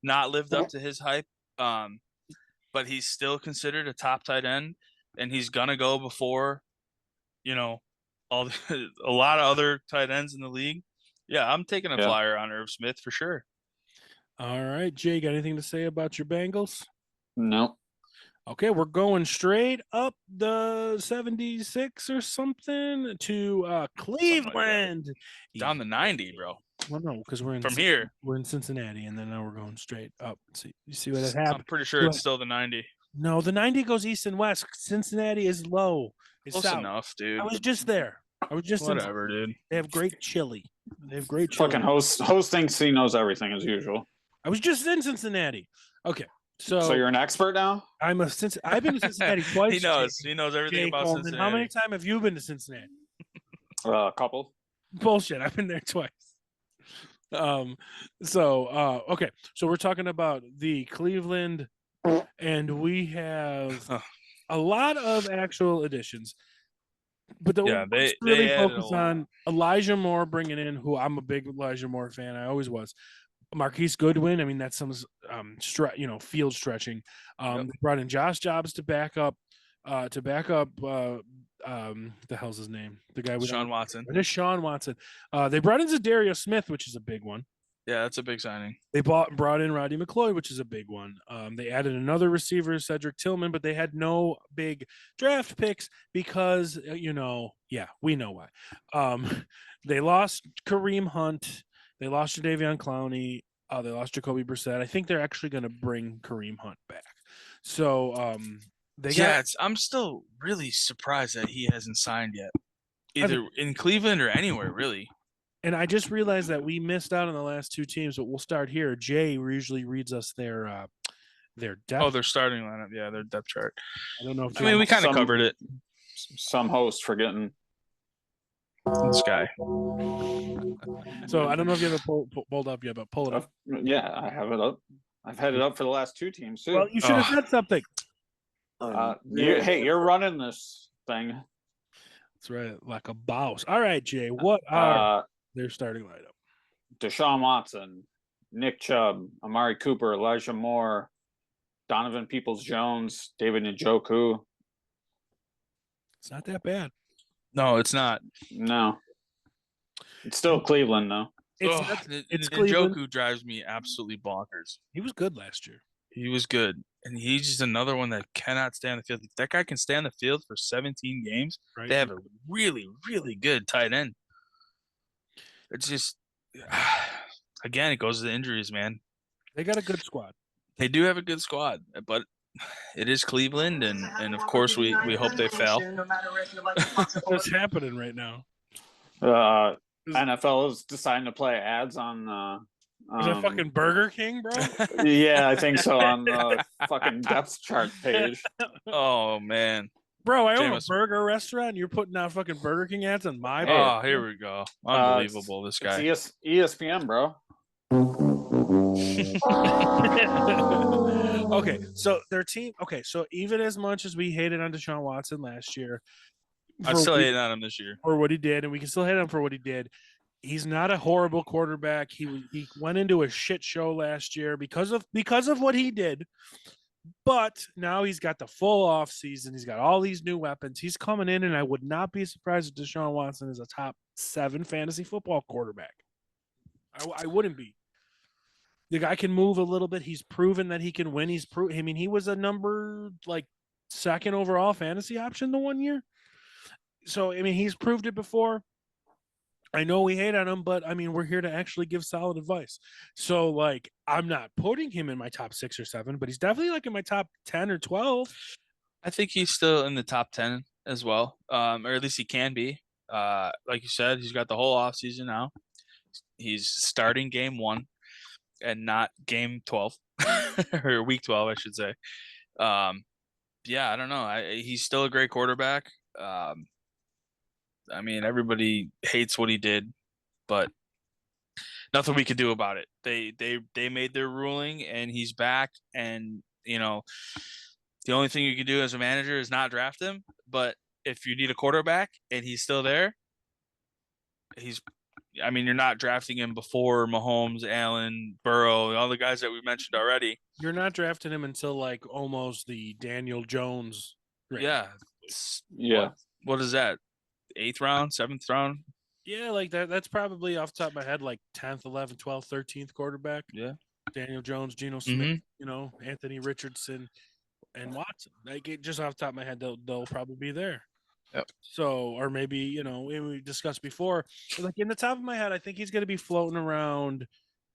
S6: not lived up to his hype. But he's still considered a top tight end, and he's gonna go before, a lot of other tight ends in the league. Yeah, I'm taking a flyer on Irv Smith for sure.
S3: All right, Jay, got anything to say about your Bengals?
S5: No.
S3: Okay, we're going straight up the 76 or something to Cleveland.
S6: Down the 90, bro.
S3: Well, no, because we're in
S6: from here.
S3: We're in Cincinnati, and then now we're going straight up. See, you see what happened?
S6: I'm pretty sure it's still the 90.
S3: No, the 90 goes east and west. Cincinnati is low. It's
S6: close
S3: south.
S6: Enough, dude.
S3: I was just there.
S6: Whatever, dude.
S3: They have great chili.
S5: Fucking host thinks he knows everything as usual.
S3: I was just in Cincinnati. Okay. So
S5: you're an expert now?
S3: I've been to Cincinnati twice.
S6: He knows everything about Cincinnati.
S3: How many times have you been to Cincinnati?
S5: A couple.
S3: Bullshit. I've been there twice. Okay. So we're talking about the Cleveland, and we have a lot of actual additions. But they really focus on Elijah Moore bringing in, who I'm a big Elijah Moore fan. I always was. Marquise Goodwin. I mean, that's some field stretching. They brought in Josh Jobs to back up the hell's his name? The guy with
S6: Sean Watson.
S3: It is Sean Watson. They brought in Zadarius Smith, which is a big one.
S6: Yeah, that's a big signing.
S3: They brought in Roddy McLeod, which is a big one. They added another receiver, Cedric Tillman, but they had no big draft picks because we know why. They lost Kareem Hunt. They lost Jadeveon Clowney. They lost Jacoby Brissett. I think they're actually going to bring Kareem Hunt back. So
S6: I'm still really surprised that he hasn't signed yet, either in Cleveland or anywhere, really.
S3: And I just realized that we missed out on the last two teams, but we'll start here. Jay usually reads us their depth.
S6: Oh, their starting lineup. Yeah, their depth chart.
S3: I don't know if
S6: we kind of covered it.
S5: Some host forgetting
S6: this guy.
S3: So I don't know if you have it pulled up yet, but pull it up.
S5: Yeah, I have it up. I've had it up for the last two teams too.
S3: Well, you should have said something.
S5: You're running this thing.
S3: That's right, like a boss. All right, Jay. What are their starting lineup?
S5: Deshaun Watson, Nick Chubb, Amari Cooper, Elijah Moore, Donovan Peoples-Jones, David Njoku.
S3: It's not that bad.
S6: No, it's not.
S5: No. It's still Cleveland, though.
S3: It's Cleveland.
S6: Njoku drives me absolutely bonkers.
S3: He was good last year.
S6: He was good. And he's just another one that cannot stay on the field. If that guy can stay on the field for 17 games, They have a really, really good tight end. It's just, again, it goes to the injuries, man.
S3: They got a good squad.
S6: They do have a good squad, but it is Cleveland, and of course we hope they fail.
S3: What's happening right now?
S5: NFL is deciding to play ads on
S3: is that fucking Burger King, bro?
S5: Yeah, I think so, on the fucking depth chart page.
S6: Oh man,
S3: bro, I own a burger restaurant and you're putting out fucking Burger King ads on my
S6: Oh, here we go. Unbelievable, this guy.
S5: It's ESPN, bro.
S3: Okay, so their team. Okay, so even as much as we hated on Deshaun Watson last year,
S6: I still hate on him this year
S3: for what he did, and we can still hate him for what he did. He's not a horrible quarterback. He went into a shit show last year because of what he did. But now he's got the full off season. He's got all these new weapons. He's coming in, and I would not be surprised if Deshaun Watson is a top 7 fantasy football quarterback. I wouldn't be. The guy can move a little bit. He's proven that he can win. I mean, he was a number like second overall fantasy option the one year. So I mean, he's proved it before. I know we hate on him, but I mean, we're here to actually give solid advice. So, like, I'm not putting him in my top 6 or 7, but he's definitely like in my top 10 or 12.
S6: I think he's still in the top 10 as well, or at least he can be. Like you said, he's got the whole offseason now. He's starting game 1 and not game 12 or week 12, I should say. Yeah, I don't know. He's still a great quarterback. I mean, everybody hates what he did, but nothing we could do about it. They made their ruling, and he's back. And the only thing you can do as a manager is not draft him. But if you need a quarterback and he's still there, you're not drafting him before Mahomes, Allen, Burrow, all the guys that we mentioned already.
S3: You're not drafting him until like almost the Daniel Jones range.
S5: Yeah.
S6: What is that? 8th round, 7th round?
S3: Yeah, like that. That's probably off the top of my head, like 10th, 11th, 12th, 13th quarterback.
S6: Yeah.
S3: Daniel Jones, Geno Smith, Anthony Richardson, and Watson. Like just off the top of my head, they'll probably be there.
S6: Yep.
S3: So, or maybe, we discussed before, like in the top of my head, I think he's going to be floating around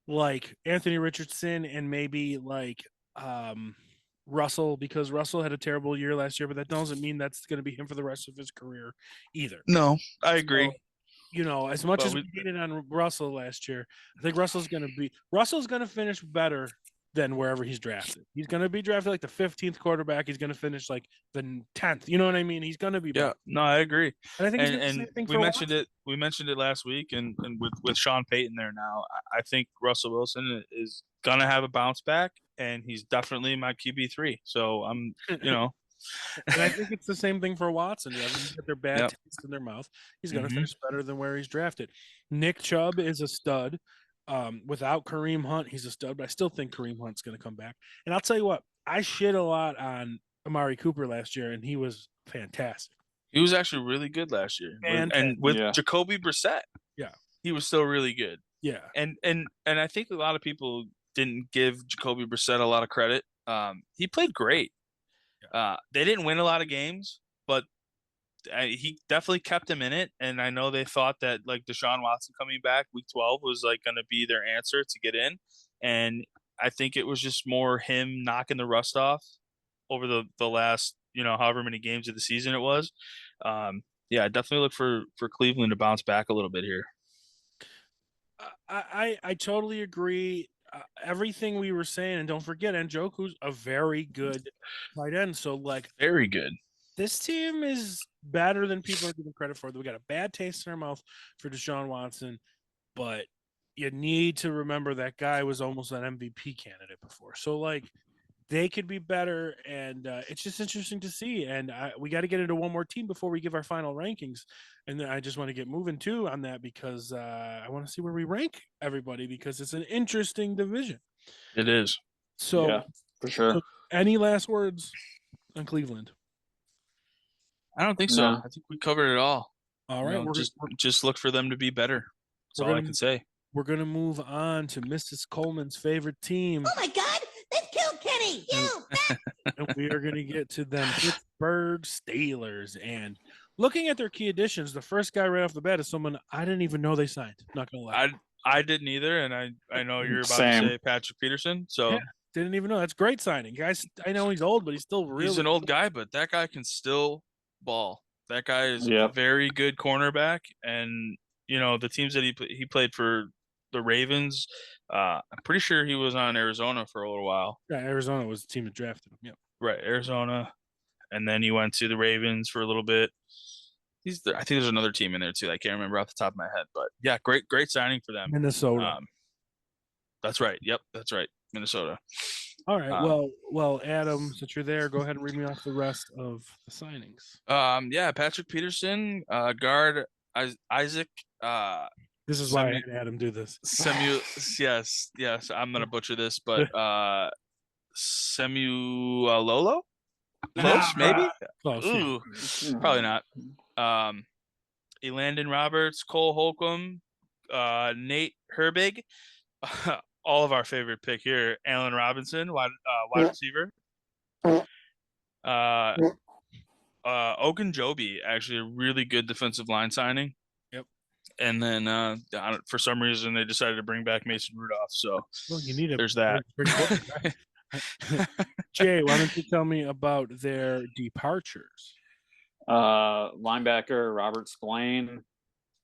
S3: like Anthony Richardson and maybe like Russell, because Russell had a terrible year last year, but that doesn't mean that's going to be him for the rest of his career either.
S6: No, I agree.
S3: So, as much as we hated on Russell last year, I think Russell's going to finish better than wherever he's drafted. He's going to be drafted like the 15th quarterback. He's going to finish like the 10th. You know what I mean? He's going to be better.
S6: Yeah, no, I agree.
S3: And I think
S6: we mentioned it. We mentioned it last week, and with Sean Payton there now, I think Russell Wilson is going to have a bounce back, and he's definitely my QB3. So I'm,
S3: And I think it's the same thing for Watson. You get their bad taste in their mouth. He's going to finish better than where he's drafted. Nick Chubb is a stud. Without Kareem Hunt, he's a stud, but I still think Kareem Hunt's going to come back. And I'll tell you what, I shit a lot on Amari Cooper last year, and he was fantastic.
S6: He was actually really good last year, and with Jacoby Brissett, he was still really good.
S3: Yeah,
S6: and I think a lot of people didn't give Jacoby Brissett a lot of credit. He played great. They didn't win a lot of games, but he definitely kept him in it. And I know they thought that like Deshaun Watson coming back week 12 was like going to be their answer to get in. And I think it was just more him knocking the rust off over the last, however many games of the season it was. I definitely look for Cleveland to bounce back a little bit here.
S3: I totally agree. Everything we were saying, and don't forget, Njoku's a very good tight end. So like
S6: very good.
S3: This team is better than people are giving credit for. We got a bad taste in our mouth for Deshaun Watson, but you need to remember that guy was almost an MVP candidate before. So, like, they could be better, and it's just interesting to see. And we got to get into one more team before we give our final rankings. And then I just want to get moving, too, on that because I want to see where we rank everybody because it's an interesting division.
S6: It is.
S3: So,
S5: yeah, for sure.
S3: So any last words on Cleveland?
S6: I don't think so.
S5: No.
S6: I think we covered it all.
S3: All right.
S6: Just look for them to be better. That's all I can say.
S3: We're going to move on to Mrs. Coleman's favorite team.
S9: Oh, my God. Let's kill Kenny.
S3: And we are going to get to them Pittsburgh Steelers. And looking at their key additions, the first guy right off the bat is someone I didn't even know they signed. Not going to lie.
S6: I didn't either. And I know you're about to say Patrick Peterson. So
S3: yeah, didn't even know. That's great signing. Guys, I know he's old, but he's still really.
S6: He's an old guy, but that guy can still ball. That guy is a very good cornerback, and the teams that he played for, the Ravens. I'm pretty sure he was on Arizona for a little while.
S3: Yeah, Arizona was the team that drafted him. Yep.
S6: Right, Arizona, and then he went to the Ravens for a little bit. I think there's another team in there too. I can't remember off the top of my head, but yeah, great signing for them.
S3: Minnesota.
S6: That's right. Yep, that's right. Minnesota.
S3: All right. Well, Adam, since you're there, go ahead and read me off the rest of the signings.
S6: Yeah, Patrick Peterson, guard Isaac.
S3: This is why I had Adam do this.
S6: Yes. I'm gonna butcher this, but Semualolo? Close, maybe.
S3: Close.
S6: Ooh, probably not. Elandon Roberts, Cole Holcomb, Nate Herbig, all of our favorite pick here, Allen Robinson, wide receiver. Ogunjobi, actually a really good defensive line signing.
S3: Yep.
S6: And then for some reason they decided to bring back Mason Rudolph. So
S3: Well, you need
S6: there's that.
S3: Jay, why don't you tell me about their departures?
S5: Linebacker Robert Spillane,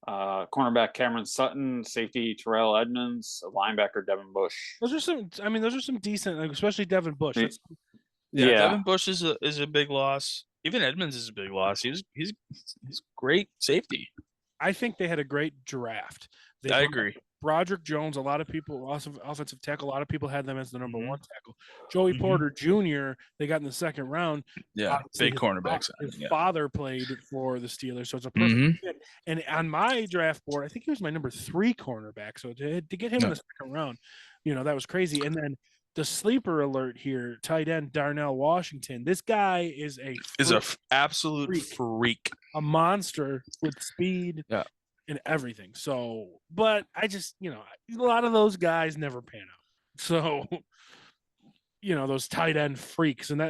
S5: cornerback Cameron Sutton, safety Terrell Edmonds, linebacker Devin Bush.
S3: Those are some decent, like, especially Devin Bush.
S6: Yeah, Devin Bush is a big loss. Even Edmonds is a big loss. He's great safety.
S3: I think they had a great draft.
S6: I agree.
S3: Broderick Jones, a lot of people, also offensive tackle, a lot of people had them as the number one tackle. Joey Porter Jr., they got in the second round.
S6: Yeah, big cornerbacks.
S3: His father played for the Steelers, so it's a perfect fit. And on my draft board, I think he was my number 3 cornerback. So to get him in the second round, that was crazy. And then the sleeper alert here, tight end Darnell Washington. This guy is an
S6: absolute freak,
S3: a monster with speed.
S6: Yeah.
S3: And everything. So, but I just, a lot of those guys never pan out. So, those tight end freaks and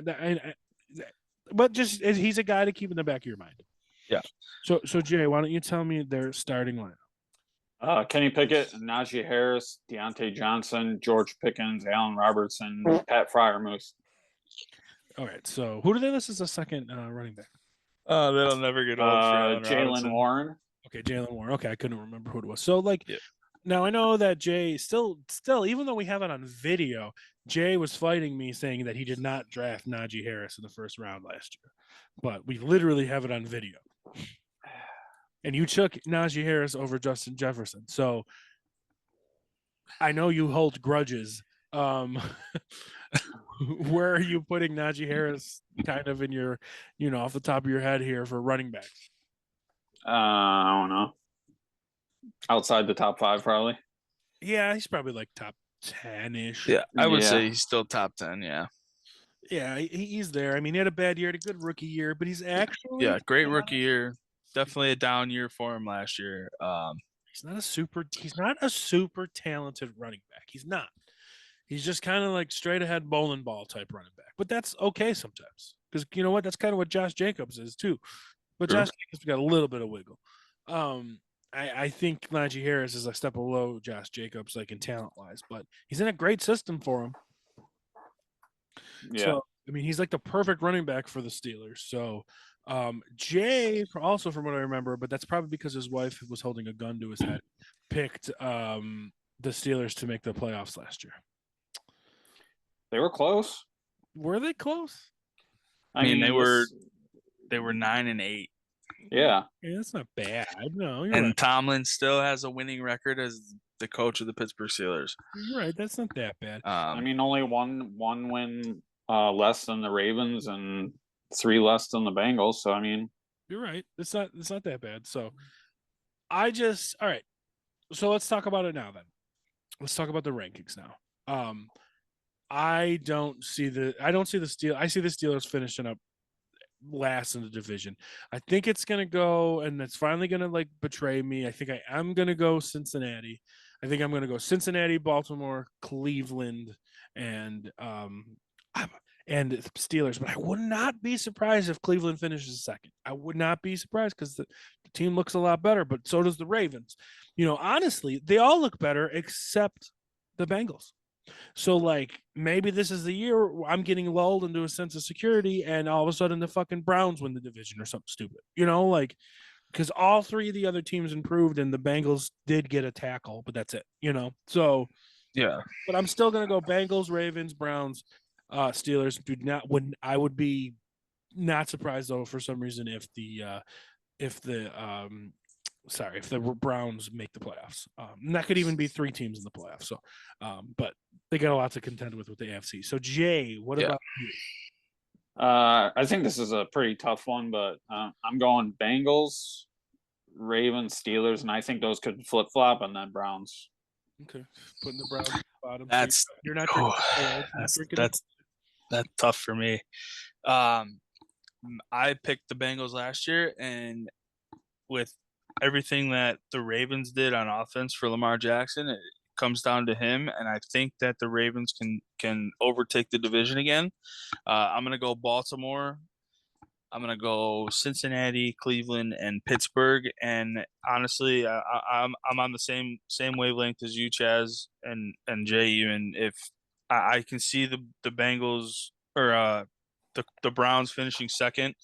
S3: but just he's a guy to keep in the back of your mind.
S6: Yeah.
S3: So Jay, why don't you tell me their starting lineup?
S5: Kenny Pickett, Najee Harris, Deontay Johnson, George Pickens, Allen Robertson, Pat Freiermuth.
S3: All right. So who do they list as a second running back?
S6: They'll never get old.
S5: Jalen Warren.
S3: Okay, Jalen Warren. Okay, I couldn't remember who it was. So, now I know that Jay still, even though we have it on video, Jay was fighting me saying that he did not draft Najee Harris in the first round last year. But we literally have it on video. And you took Najee Harris over Justin Jefferson. So, I know you hold grudges. Where are you putting Najee Harris kind of in your, off the top of your head here for running backs?
S5: I don't know. Outside the top 5, probably.
S3: Yeah, he's probably like top 10-ish.
S6: Yeah, I would say he's still top 10. Yeah.
S3: Yeah, he's there. I mean, he had a bad year, had a good rookie year, but he's actually
S6: great rookie year. Definitely a down year for him last year.
S3: He's not a super talented running back. He's not. He's just kind of like straight ahead bowling ball type running back. But that's okay sometimes. Because you know what? That's kind of what Josh Jacobs is too. But Josh Jacobs got a little bit of wiggle. I think Najee Harris is a step below Josh Jacobs, like in talent wise, but he's in a great system for him.
S5: Yeah.
S3: So, I mean, he's like the perfect running back for the Steelers. So, Jay, also from what I remember, but that's probably because his wife was holding a gun to his head, picked the Steelers to make the playoffs last year.
S5: They were close.
S3: Were they close?
S6: I mean, they were 9-8.
S5: Yeah,
S3: that's not bad. No,
S6: and right. Tomlin still has a winning record as the coach of the Pittsburgh Steelers.
S3: You're right. That's not that bad.
S5: I mean, only one win less than the Ravens and 3 less than the Bengals. So I mean,
S3: you're right. It's not that bad. So all right. So let's talk about it now. Then let's talk about the rankings now. I see the Steelers finishing up last in the division. I think it's going to go, and it's finally going to betray me. I think I am going to go Cincinnati. I think I'm going to go Cincinnati, Baltimore, Cleveland, and Steelers. But I would not be surprised if Cleveland finishes second. I would not be surprised because the team looks a lot better, but so does the Ravens. Honestly, they all look better except the Bengals. So, maybe this is the year I'm getting lulled into a sense of security, and all of a sudden the fucking Browns win the division or something stupid. Because all 3 of the other teams improved, and the Bengals did get a tackle, but that's it. So
S6: yeah. But
S3: I'm still gonna go Bengals, Ravens, Browns, Steelers. I would be not surprised though for some reason if the Browns make the playoffs. And that could even be 3 teams in the playoffs. So, but they got a lot to contend with the AFC. So, Jay, what about you?
S5: I think this is a pretty tough one, but I'm going Bengals, Ravens, Steelers, and I think those could flip flop, and then Browns.
S3: Okay, putting the Browns at the bottom.
S6: That's
S3: you're not.
S6: That's tough for me. I picked the Bengals last year, and with everything that the Ravens did on offense for Lamar Jackson, it comes down to him, and I think that the Ravens can overtake the division again. I'm gonna go Baltimore. I'm gonna go Cincinnati, Cleveland, and Pittsburgh. And honestly, I'm on the same wavelength as you, Chaz, and Jay. Even if I can see the Bengals or the Browns finishing second.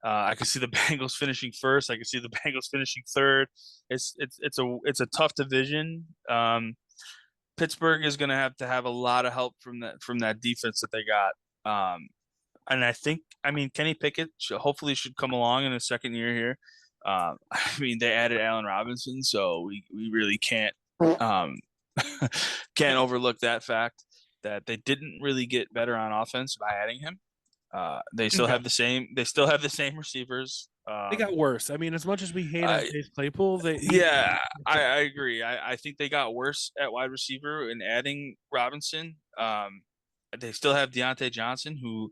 S6: I can see the Bengals finishing first. I can see the Bengals finishing third. It's a tough division. Pittsburgh is going to have a lot of help from that defense that they got. And I mean, Kenny Pickett hopefully should come along in his second year here. I mean, they added Allen Robinson, so we really can't can't overlook that fact that they didn't really get better on offense by adding him. They still have the same receivers.
S3: They got worse. I mean, as much as we hate on Chase Claypool,
S6: I agree. I think they got worse at wide receiver in adding Robinson. They still have Deontay Johnson, who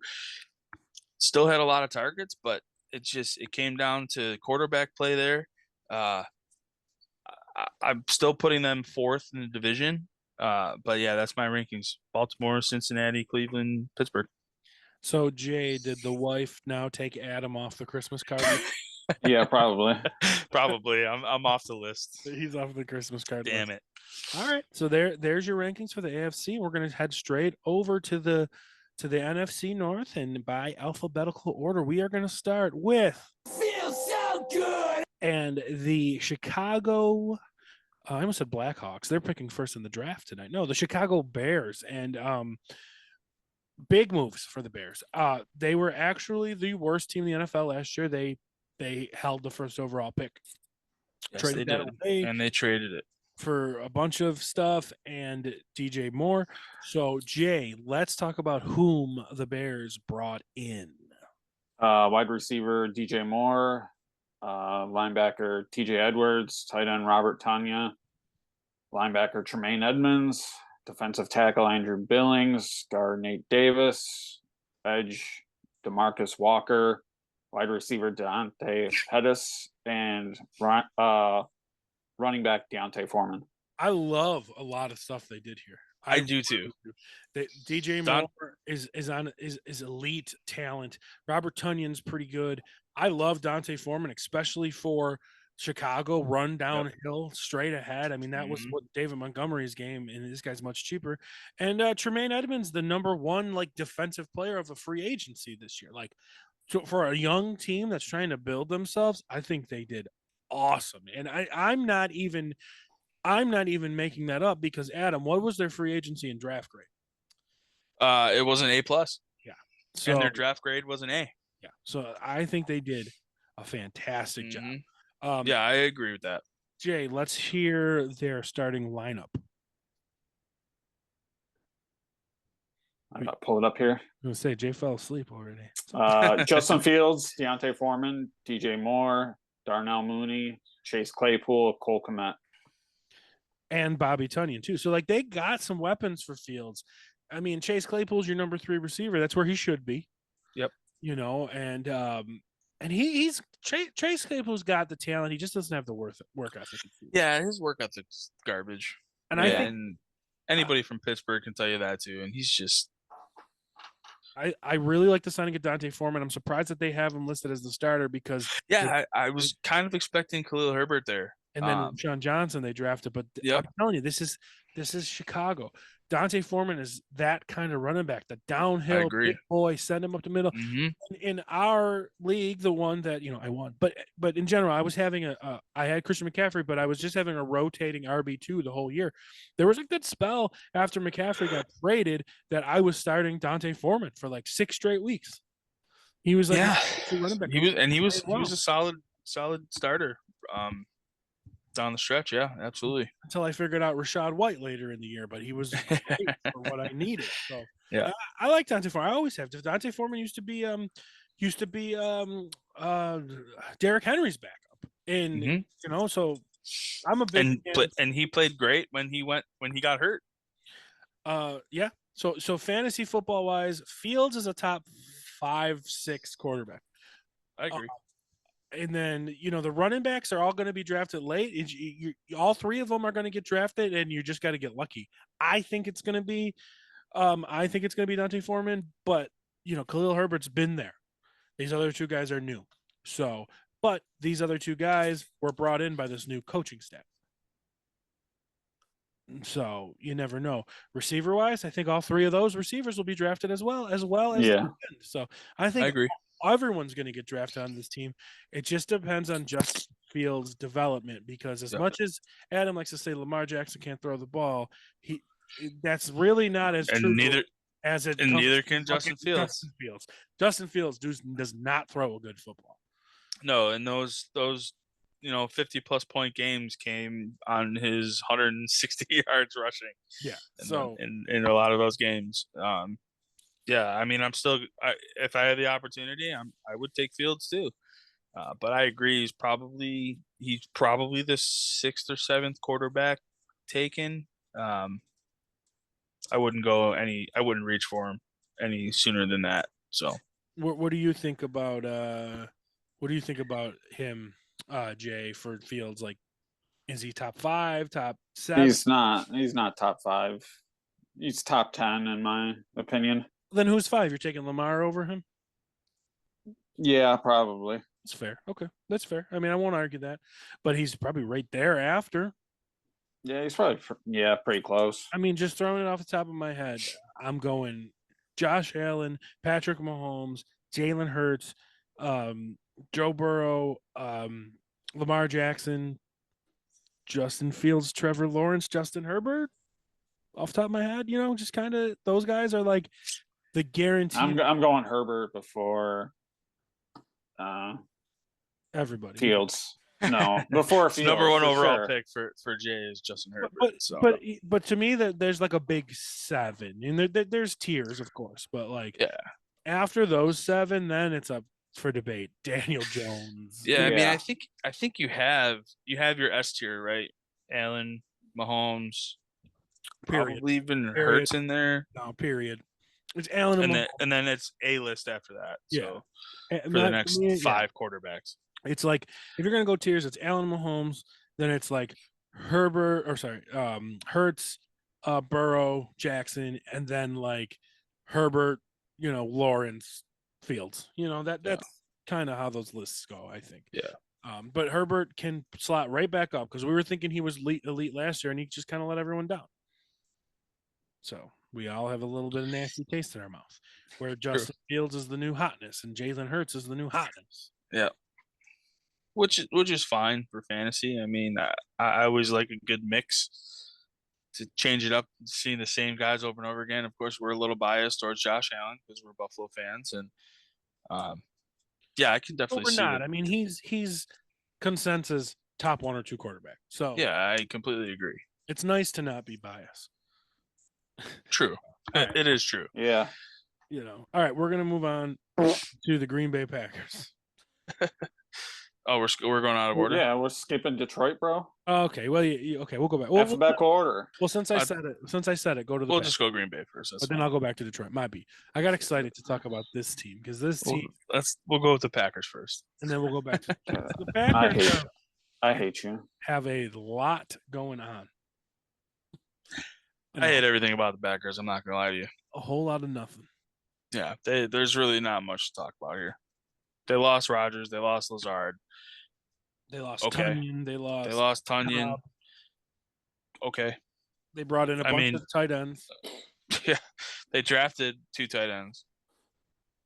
S6: still had a lot of targets, but it came down to quarterback play there. I'm still putting them fourth in the division. But yeah, that's my rankings: Baltimore, Cincinnati, Cleveland, Pittsburgh.
S3: So, Jay, did the wife now take Adam off the Christmas card?
S5: Yeah, probably.
S6: Probably. I'm off the list.
S3: He's off the Christmas card.
S6: Damn
S3: list.
S6: it.
S3: All right. So there's your rankings for the AFC. We're going to head straight over to the NFC North, and by alphabetical order, we are going to start with
S4: Feels so good.
S3: and the Chicago. I almost said Blackhawks. They're picking first in the draft tonight. No, the Chicago Bears, and big moves for the Bears. They were actually the worst team in the NFL last year. They held the first overall pick.
S6: Yes, they did. And they traded it
S3: for a bunch of stuff and DJ Moore. So, Jay, let's talk about whom the Bears brought in.
S5: Wide receiver DJ Moore, linebacker TJ Edwards, tight end Robert Tanya, linebacker Tremaine Edmonds, defensive tackle Andrew Billings, guard Nate Davis, edge DeMarcus Walker, wide receiver Dante Pettis, and running back Deontay Foreman.
S3: I love a lot of stuff they did here.
S6: I do too.
S3: DJ Moore is elite talent. Robert Tunyon's pretty good. I love Dante Foreman, especially for Chicago, run downhill, straight ahead. I mean, that was what David Montgomery's game, and this guy's much cheaper. And Tremaine Edmonds, the number one defensive player of a free agency this year. So for a young team that's trying to build themselves, I think they did awesome. And I'm not even making that up because Adam, what was their free agency and draft grade?
S6: It was an A+.
S3: Yeah.
S6: And their draft grade was an A.
S3: Yeah. So I think they did a fantastic job.
S6: Yeah, I agree with that.
S3: Jay, let's hear their starting lineup.
S5: I'm going to pull it up here.
S3: I'm going to say Jay fell asleep already.
S5: Justin Fields, Deontay Foreman, DJ Moore, Darnell Mooney, Chase Claypool, Cole Kmet.
S3: And Bobby Tunyon, too. So, they got some weapons for Fields. I mean, Chase Claypool's your number 3 receiver. That's where he should be.
S6: Yep.
S3: And he's Chase Claypool's got the talent. He just doesn't have the work ethic.
S6: Yeah, his work ethic's garbage.
S3: And I think
S6: anybody from Pittsburgh can tell you that too. And he's just.
S3: I really like the signing of Dante Foreman. I'm surprised that they have him listed as the starter because
S6: I was kind of expecting Khalil Herbert there.
S3: And then Sean Johnson they drafted, but I'm telling you, this is Chicago. Dante Foreman is that kind of running back, the downhill big boy, send him up the middle. In our league, the one that I won, but in general, I was having I had Christian McCaffrey, but I was just having a rotating RB2 the whole year. There was a good spell after McCaffrey got traded that I was starting Dante Foreman for 6 straight weeks. He was running back.
S6: He was a solid starter. Down the stretch, yeah, absolutely.
S3: Until I figured out Rashad White later in the year, but he was great for what I needed. So
S6: yeah,
S3: I like Dante Foreman. I always have. Dante Foreman used to be Derrick Henry's backup, and so I'm a big
S6: and he played great when he got hurt.
S3: Yeah. So fantasy football wise, Fields is a top 5-6 quarterback.
S6: I agree.
S3: And then, the running backs are all going to be drafted late. All three of them are going to get drafted, and you just got to get lucky. I think it's going to be Dante Foreman, but Khalil Herbert's been there. These other two guys are new. So, but these other two guys were brought in by this new coaching staff. So you never know. Receiver wise, I think all three of those receivers will be drafted as well as
S5: Yeah.
S3: So I
S6: I
S3: think
S6: agree.
S3: everyone's going to get drafted on this team. It just depends on Justin Fields' development, because as much as Adam likes to say Lamar Jackson can't throw the ball, that's really not as true as it
S6: and
S3: comes
S6: neither
S3: to
S6: can Justin Fields.
S3: Justin Fields does not throw a good football.
S6: No, and those 50-plus point games came on his 160 yards rushing.
S3: Yeah.
S6: In a lot of those games, yeah, I mean, if I had the opportunity, I would take Fields too. But I agree, he's probably the sixth or seventh quarterback taken. I wouldn't reach for him any sooner than that. So,
S3: what do you think about him, Jay, for Fields? Like, is he top 5, top 7?
S5: He's not top 5. He's top 10 in my opinion.
S3: Then who's 5? You're taking Lamar over him?
S5: Yeah, probably.
S3: That's fair. Okay, that's fair. I mean, I won't argue that, but he's probably right there after.
S5: Yeah, he's probably pretty close.
S3: I mean, just throwing it off the top of my head, I'm going Josh Allen, Patrick Mahomes, Jalen Hurts, Joe Burrow, Lamar Jackson, Justin Fields, Trevor Lawrence, Justin Herbert. Off the top of my head, just kind of those guys are like the guarantee.
S5: I'm going Herbert before
S3: everybody.
S5: Fields. No, before Fields.
S6: Number 1 overall
S5: sure.
S6: pick for Jay is Justin Herbert.
S3: But to me, that there's like a big 7, and there's tiers, of course, but like after those 7, then it's up for debate. Daniel Jones.
S6: Yeah, I mean, I think you have your S tier, right? Allen, Mahomes,
S3: Period.
S6: probably even Hurts in there.
S3: No, period. It's Allen
S6: and then it's A list after that. So for
S3: the
S6: next 5 quarterbacks.
S3: It's like, if you're gonna go tiers, it's Allen, Mahomes, then it's like Hurts, Burrow, Jackson, and then like Herbert, Lawrence, Fields. That's kind of how those lists go, I think.
S6: Yeah.
S3: But Herbert can slot right back up, because we were thinking he was elite last year, and he just kind of let everyone down. So we all have a little bit of nasty taste in our mouth, where Justin Fields is the new hotness and Jalen Hurts is the new hotness.
S6: Yeah. Which is fine for fantasy. I mean, I always like a good mix to change it up, seeing the same guys over and over again. Of course, we're a little biased towards Josh Allen because we're Buffalo fans, and I can definitely see.
S3: I mean, he's consensus top 1 or 2 quarterback. So
S6: yeah, I completely agree.
S3: It's nice to not be biased.
S6: True. It is true.
S5: Yeah.
S3: All right, we're gonna move on to the Green Bay Packers.
S6: Oh, we're going out of order.
S5: Yeah, we're skipping Detroit, bro.
S3: Okay, well, okay, we'll go back.
S5: Alphabetical order.
S3: Well, since I said it, go to the.
S6: We'll just go Green Bay first.
S3: But then I'll go back to Detroit. Might be. I got excited to talk about this team, because this team.
S6: We'll go with the Packers first,
S3: and then we'll go back to the Packers.
S5: I hate you.
S3: Have a lot going on.
S6: I hate everything about the Packers. I'm not gonna lie to you.
S3: A whole lot of nothing.
S6: Yeah, there's really not much to talk about here. They lost Rodgers. They lost Lazard.
S3: They lost Tunyon. They
S6: lost Tunyon. Okay.
S3: They brought in a bunch of tight ends.
S6: Yeah, they drafted 2 tight ends.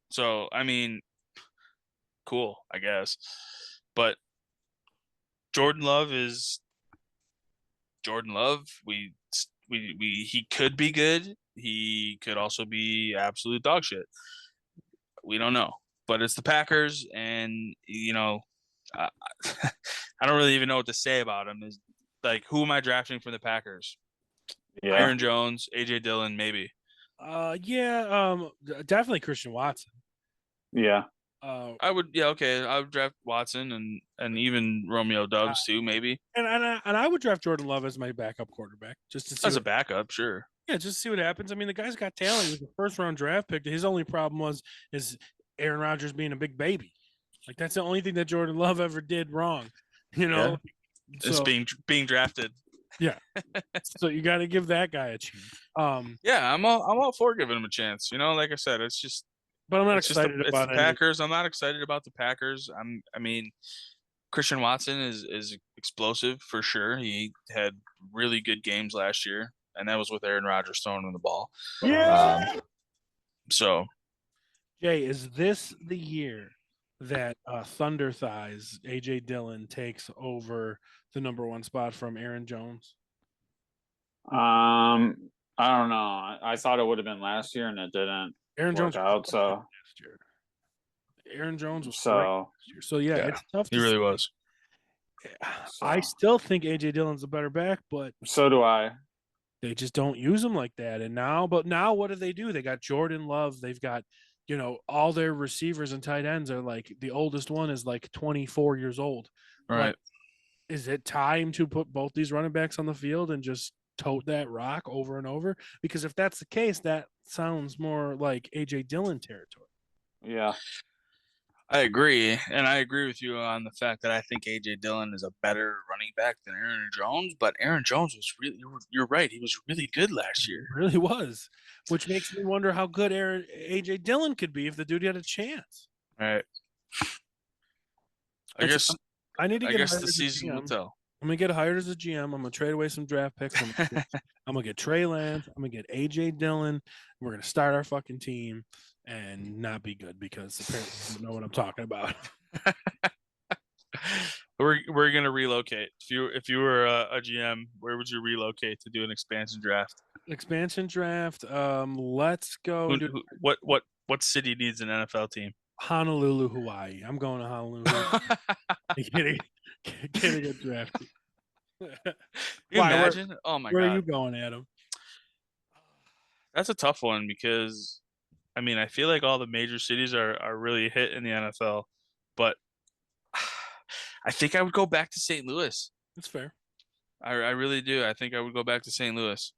S6: So, I mean, cool, I guess. But Jordan Love is Jordan Love. He could be good. He could also be absolute dog shit. We don't know. But it's the Packers, and I don't really even know what to say about him. Is like, who am I drafting from the Packers?
S5: Yeah.
S6: Aaron Jones, AJ Dillon, maybe.
S3: Definitely Christian Watson.
S5: Yeah.
S6: I would draft Watson and even Romeo Doubs too, maybe.
S3: And I would draft Jordan Love as my backup quarterback, just to see
S6: as a backup, sure.
S3: Yeah, just to see what happens. I mean, the guy's got talent. He was a first-round draft pick. His only problem is Aaron Rodgers being a big baby. Like that's the only thing that Jordan Love ever did wrong. You know,
S6: It's being drafted.
S3: Yeah. So you got to give that guy a chance.
S6: Yeah, I'm all for giving him a chance. You know, like I said, it's just.
S3: But I'm not
S6: It's
S3: excited
S6: it's
S3: about
S6: the Packers. I'm not excited about the Packers. I mean, Christian Watson is explosive for sure. He had really good games last year, and that was with Aaron Rodgers throwing him the ball.
S7: Yeah.
S6: So,
S3: Jay, is this the year that Thunder Thighs AJ Dillon takes over the #1 spot from Aaron Jones?
S5: I don't know. I thought it would have been last year, and it didn't
S3: Aaron
S5: work
S3: Jones
S5: out. So
S3: last year. Aaron Jones was great
S5: so
S3: last year. So yeah, it's tough.
S6: he really was.
S3: I still think AJ Dillon's a better back, but
S5: so do I.
S3: they just don't use him like that. And now what do? They got Jordan Love. They've got, all their receivers and tight ends are like the oldest one is like 24 years old.
S6: Right.
S3: Like, is it time to put both these running backs on the field and just tote that rock over and over? Because if that's the case, that sounds more like AJ Dillon territory.
S5: Yeah.
S6: I agree, and I agree with you on the fact that I think AJ Dillon is a better running back than Aaron Jones. But Aaron Jones was you're right, he was really good last year.
S3: It really was, which makes me wonder how good AJ Dillon could be if the dude had a chance.
S6: All right. I guess the season will tell.
S3: I'm gonna get hired as a GM. I'm gonna trade away some draft picks. I'm gonna get Trey Lance. I'm gonna get AJ Dillon. We're gonna start our fucking team and not be good because apparently I don't know what I'm talking about.
S6: We're gonna relocate. If you were a GM, where would you relocate to do an expansion draft?
S3: Expansion draft. Let's go.
S6: What city needs an NFL team?
S3: Honolulu, Hawaii. I'm going to Honolulu. Getting a draft.
S6: Can you imagine? Oh my god.
S3: Where are you going, Adam?
S6: That's a tough one because I mean, I feel like all the major cities are really hit in the NFL, but I think I would go back to St. Louis.
S3: That's fair.
S6: I really do. I think I would go back to St. Louis.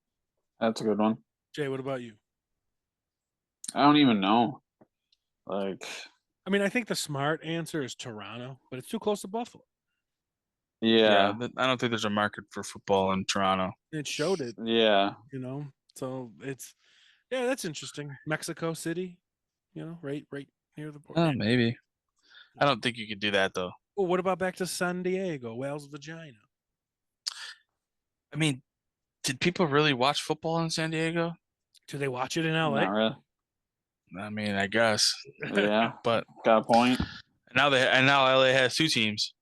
S5: That's a good one.
S3: Jay, what about you?
S5: I don't even know. Like,
S3: I mean, I think the smart answer is Toronto, but it's too close to Buffalo.
S5: yeah.
S6: I don't think there's a market for football in Toronto.
S3: It showed it.
S5: Yeah.
S3: So that's interesting. Mexico City, right near the border.
S6: Maybe. I don't think you could do that though.
S3: Well, what about back to San Diego, Whale's Vagina?
S6: I mean, did people really watch football in San Diego?
S3: Do they watch it in LA?
S5: Not really.
S6: I mean, I guess.
S5: Yeah.
S6: But
S5: got a point.
S6: now LA has two teams.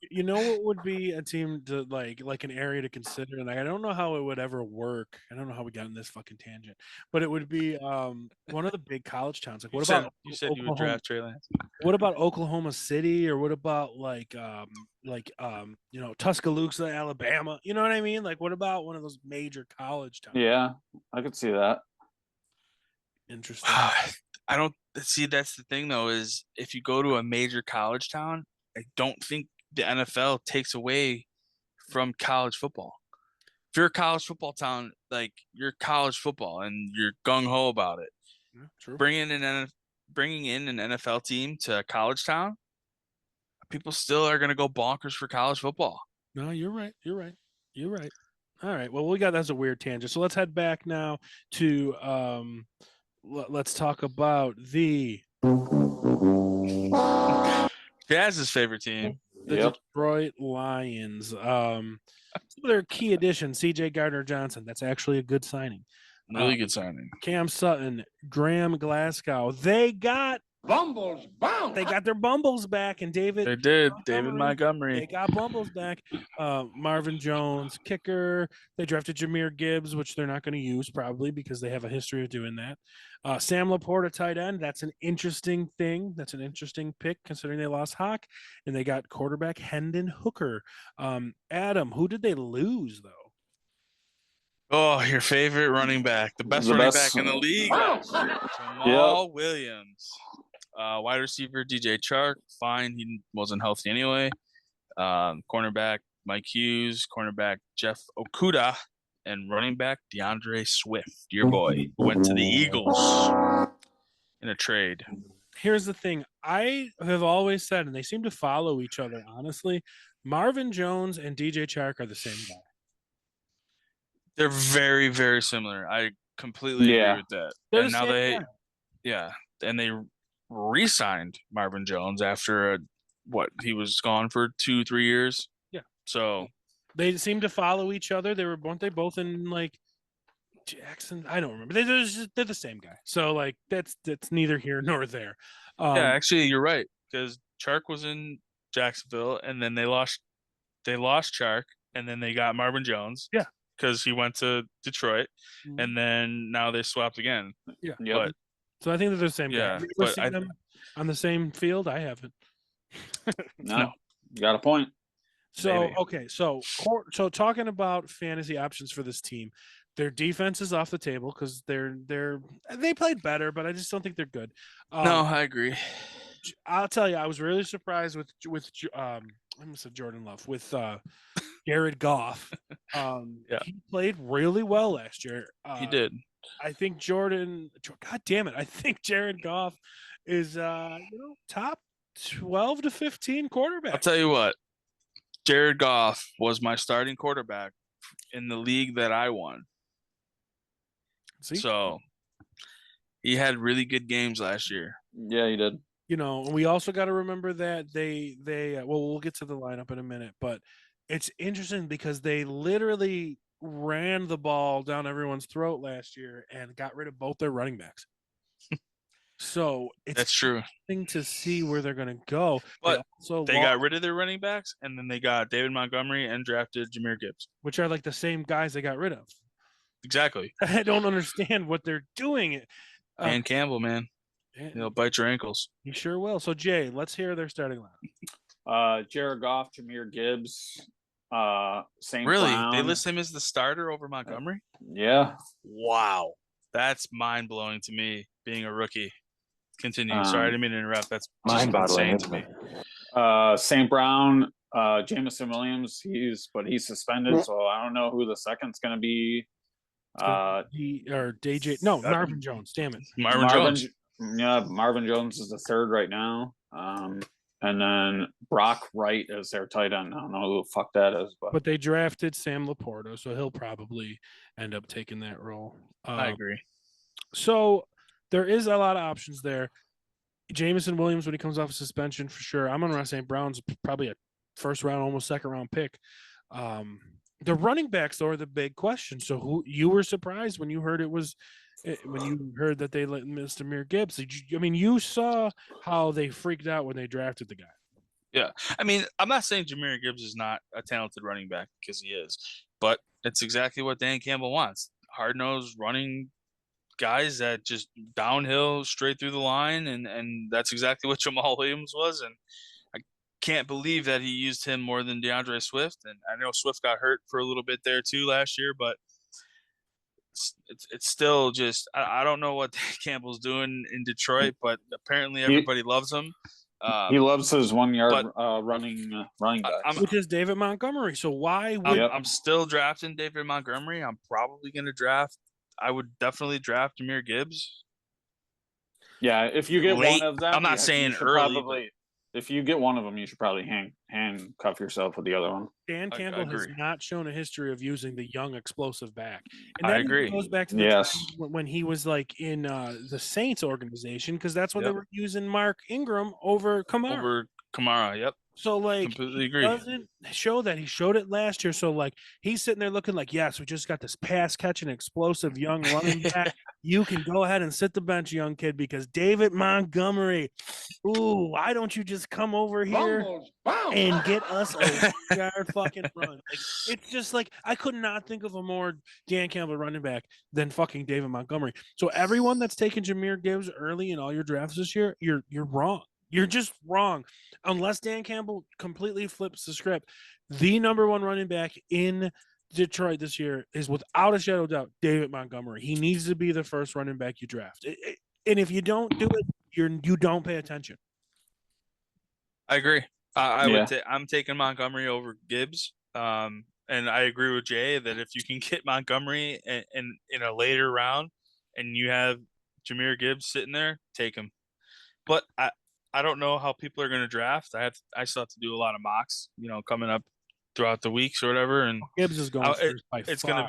S3: You know what would be a team to like an area to consider, and I don't know how it would ever work. I don't know how we got in this fucking tangent, but it would be one of the big college towns. Like, what about
S6: you said you would draft Trey Lance?
S3: What about Oklahoma City, or what about Tuscaloosa, Alabama? You know what I mean? Like, what about one of those major college towns?
S5: Yeah, I could see that.
S3: Interesting.
S6: I don't see. That's the thing, though, is if you go to a major college town, I don't think the NFL takes away from college football. If you're a college football town, like you're college football and you're gung ho about it.
S3: Yeah, true.
S6: Bringing in an NFL team to a college town, people still are going to go bonkers for college football.
S3: No, you're right. All right. Well, that's a weird tangent. So let's head back now to let's talk about the
S6: Jazz's favorite team.
S3: The Detroit Lions. Their key addition, CJ Gardner-Johnson. That's actually a good signing.
S6: Really good signing.
S3: Cam Sutton, Graham Glasgow. They got
S4: Bumbles bound.
S3: They got their Bumbles back, and David.
S6: They did. David Montgomery.
S3: They got Bumbles back. Marvin Jones, kicker. They drafted Jahmyr Gibbs, which they're not going to use probably because they have a history of doing that. Sam Laporta, tight end. That's an interesting thing. That's an interesting pick considering they lost Hawk, and they got quarterback Hendon Hooker. Adam, who did they lose though?
S6: Oh, your favorite running back, the best running back in the league, Jamal Williams. Wide receiver DJ Chark, fine. He wasn't healthy anyway. Cornerback Mike Hughes, cornerback Jeff Okudah, and running back DeAndre Swift, your boy, who went to the Eagles in a trade.
S3: Here's the thing. I have always said, and they seem to follow each other, honestly. Marvin Jones and DJ Chark are the same guy.
S6: They're very, very similar. I completely agree
S5: Yeah.
S6: with that.
S3: They're
S6: And
S3: the
S6: now
S3: same guy.
S6: and they re-signed Marvin Jones after he was gone for 2-3 years.
S3: Yeah.
S6: So
S3: They seem to follow each other. Weren't they both in like Jackson? I don't remember. They're the same guy. So like that's neither here nor there.
S6: yeah, actually, you're right because Chark was in Jacksonville, and then they lost Chark, and then they got Marvin Jones.
S3: Yeah.
S6: Because he went to Detroit, and then now they swapped again.
S3: Yeah.
S5: Yep.
S6: But
S3: So I think they're the same guy.
S6: Yeah,
S3: Have you ever
S6: but
S3: seen them on the same field? I haven't.
S5: No, you got a point.
S3: So
S6: Maybe.
S3: okay, so talking about fantasy options for this team, their defense is off the table because they played better, but I just don't think they're good.
S6: No, I agree.
S3: I'll tell you, I was really surprised with I almost said Jordan Love with Jared Goff.
S6: Yeah.
S3: He played really well last year.
S6: He did.
S3: I think God damn it, I think Jared Goff is top 12 to 15 quarterback.
S6: I'll tell you what, Jared Goff was my starting quarterback in the league that I won.
S3: See?
S6: So he had really good games last year.
S5: Yeah, he did.
S3: We also got to remember that we'll get to the lineup in a minute, but it's interesting because they literally ran the ball down everyone's throat last year and got rid of both their running backs. So
S6: That's true.
S3: interesting to see where they're going to go.
S6: But they
S3: got
S6: got rid of their running backs, and then they got David Montgomery and drafted Jahmyr Gibbs.
S3: which are like the same guys they got rid of.
S6: Exactly.
S3: I don't understand what they're doing.
S6: And Campbell, man, he'll bite your ankles.
S3: He sure will. So Jay, let's hear their starting lineup.
S5: Jared Goff, Jahmyr Gibbs, St.
S6: Really?
S5: Brown.
S6: They list him as the starter over Montgomery?
S5: Yeah.
S6: Wow. That's mind-blowing to me, being a rookie. Continue. Sorry, I didn't mean to interrupt. That's just
S8: Mind-boggling,
S6: insane to
S8: isn't
S6: me.
S8: it?
S5: St. Brown, Jameson Williams, he's suspended, so I don't know who the second's going to be.
S3: Marvin Jones. Damn it.
S6: Marvin Jones.
S5: Yeah, Marvin Jones is the third right now. And then Brock Wright is their tight end. I don't know who the fuck that is,
S3: But they drafted Sam Laporta, so he'll probably end up taking that role.
S6: I agree.
S3: So there is a lot of options there. Jameson Williams, when he comes off a suspension, for sure. I'm on St. Brown's probably a first round, almost second round pick. The running backs, though, are the big question. So who you were surprised when you heard that they let Mr. Jahmyr Gibbs? You saw how they freaked out when they drafted the guy.
S6: Yeah. I mean, I'm not saying Jahmyr Gibbs is not a talented running back, because he is, but it's exactly what Dan Campbell wants. Hard-nosed running guys that just downhill straight through the line, and that's exactly what Jamal Williams was. And I can't believe that he used him more than DeAndre Swift. And I know Swift got hurt for a little bit there too last year, but it's still just I don't know what Dan Campbell's doing in Detroit, but apparently everybody loves him.
S5: he loves his 1 yard running guy.
S3: Which is David Montgomery. So why would
S6: I'm still drafting David Montgomery. I'm probably going to draft. I would definitely draft Jahmyr Gibbs.
S5: Yeah, if you get
S6: Late.
S5: one of them,
S6: I'm not saying early.
S5: If you get one of them, you should probably handcuff yourself with the other one.
S3: Dan Campbell has
S6: agree.
S3: not shown a history of using the young explosive back. And
S6: I
S3: that
S6: agree.
S3: goes back to the
S5: Yes.
S3: time when he was like in the Saints organization, because that's when they
S6: Yep.
S3: were using Mark Ingram over Kamara.
S6: Over Kamara. Yep.
S3: So like
S6: Completely
S3: he
S6: agree.
S3: doesn't show that. He showed it last year. So like he's sitting there looking like, yes, we just got this pass catching explosive young running back. You can go ahead and sit the bench, young kid, because David Montgomery, ooh, why don't you just come over here and get us a yard fucking run? Like, it's just like I could not think of a more Dan Campbell running back than fucking David Montgomery. So everyone that's taken Jahmyr Gibbs early in all your drafts this year, you're wrong. You're just wrong. Unless Dan Campbell completely flips the script, the number one running back in Detroit this year is without a shadow of doubt David Montgomery. He needs to be the first running back you draft. And if you don't do it, you don't pay attention.
S6: I agree. I'm taking Montgomery over Gibbs. And I agree with Jay that if you can get Montgomery in a later round and you have Jahmyr Gibbs sitting there, take him. but I don't know how people are going to draft. I still have to do a lot of mocks, coming up throughout the weeks or whatever. And
S3: Gibbs is going first by
S6: it's
S3: far.
S6: going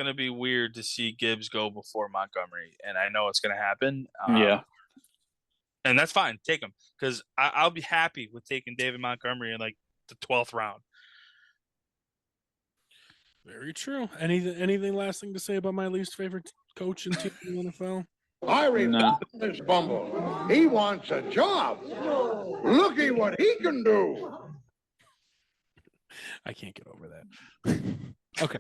S6: to be weird to see Gibbs go before Montgomery, and I know it's going to happen.
S5: Yeah.
S6: And that's fine. Take him, because I'll be happy with taking David Montgomery in like the 12th round.
S3: Very true. Anything last thing to say about my least favorite coach and team in the NFL?
S4: I remember this Bumble. He wants a job. Looky what he can do.
S3: I can't get over that. Okay.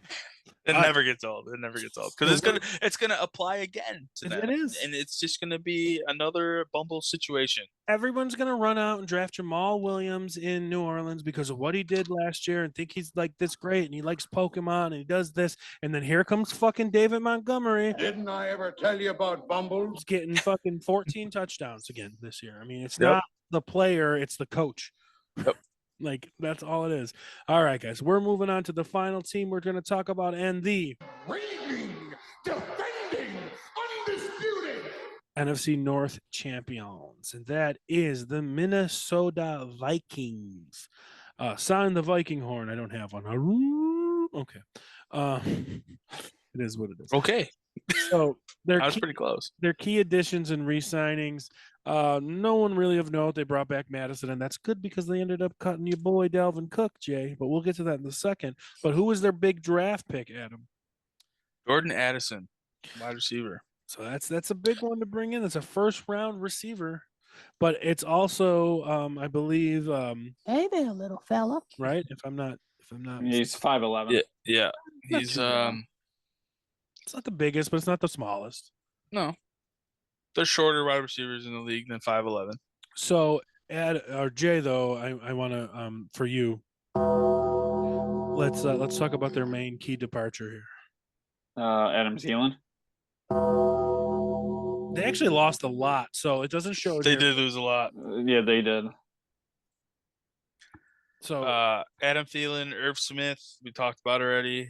S6: It never gets old. It never gets old, because it's gonna apply again to them.
S3: It is,
S6: and it's just gonna be another Bumble situation.
S3: Everyone's gonna run out and draft Jamal Williams in New Orleans because of what he did last year and think he's like this great and he likes Pokemon and he does this, and then here comes fucking David Montgomery.
S4: Didn't I ever tell you about Bumbles?
S3: He's getting fucking 14 touchdowns again this year. I mean, it's not the player, it's the coach.
S6: Yep.
S3: Like, that's all it is. All right, guys, we're moving on to the final team we're going to talk about, and the
S4: Reigning, defending, undisputed
S3: NFC North champions, and that is the Minnesota Vikings. Sound the Viking horn. I don't have one. Okay. It is what it is.
S6: Okay.
S3: So
S6: that was pretty close.
S3: Their key additions and re-signings. No one really of note. They brought back Madison, and that's good because they ended up cutting your boy Dalvin Cook, Jay. But we'll get to that in a second. But who was their big draft pick, Adam?
S6: Jordan Addison, wide receiver.
S3: So that's a big one to bring in. It's a first-round receiver, but it's also, I believe,
S9: Hey there, little fella.
S3: right? If I'm not,
S5: He's 5'11".
S6: Yeah.
S3: Not
S6: He's
S3: too bad. It's not the biggest, but it's not the smallest.
S6: No. There's shorter wide receivers in the league than 5'11".
S3: So, Jay, though, I want to for you. Let's talk about their main key departure here.
S5: Adam Thielen.
S3: They actually lost a lot, so it doesn't show.
S6: They did lose a lot.
S5: Yeah, they did.
S3: So
S6: Adam Thielen, Irv Smith, we talked about already.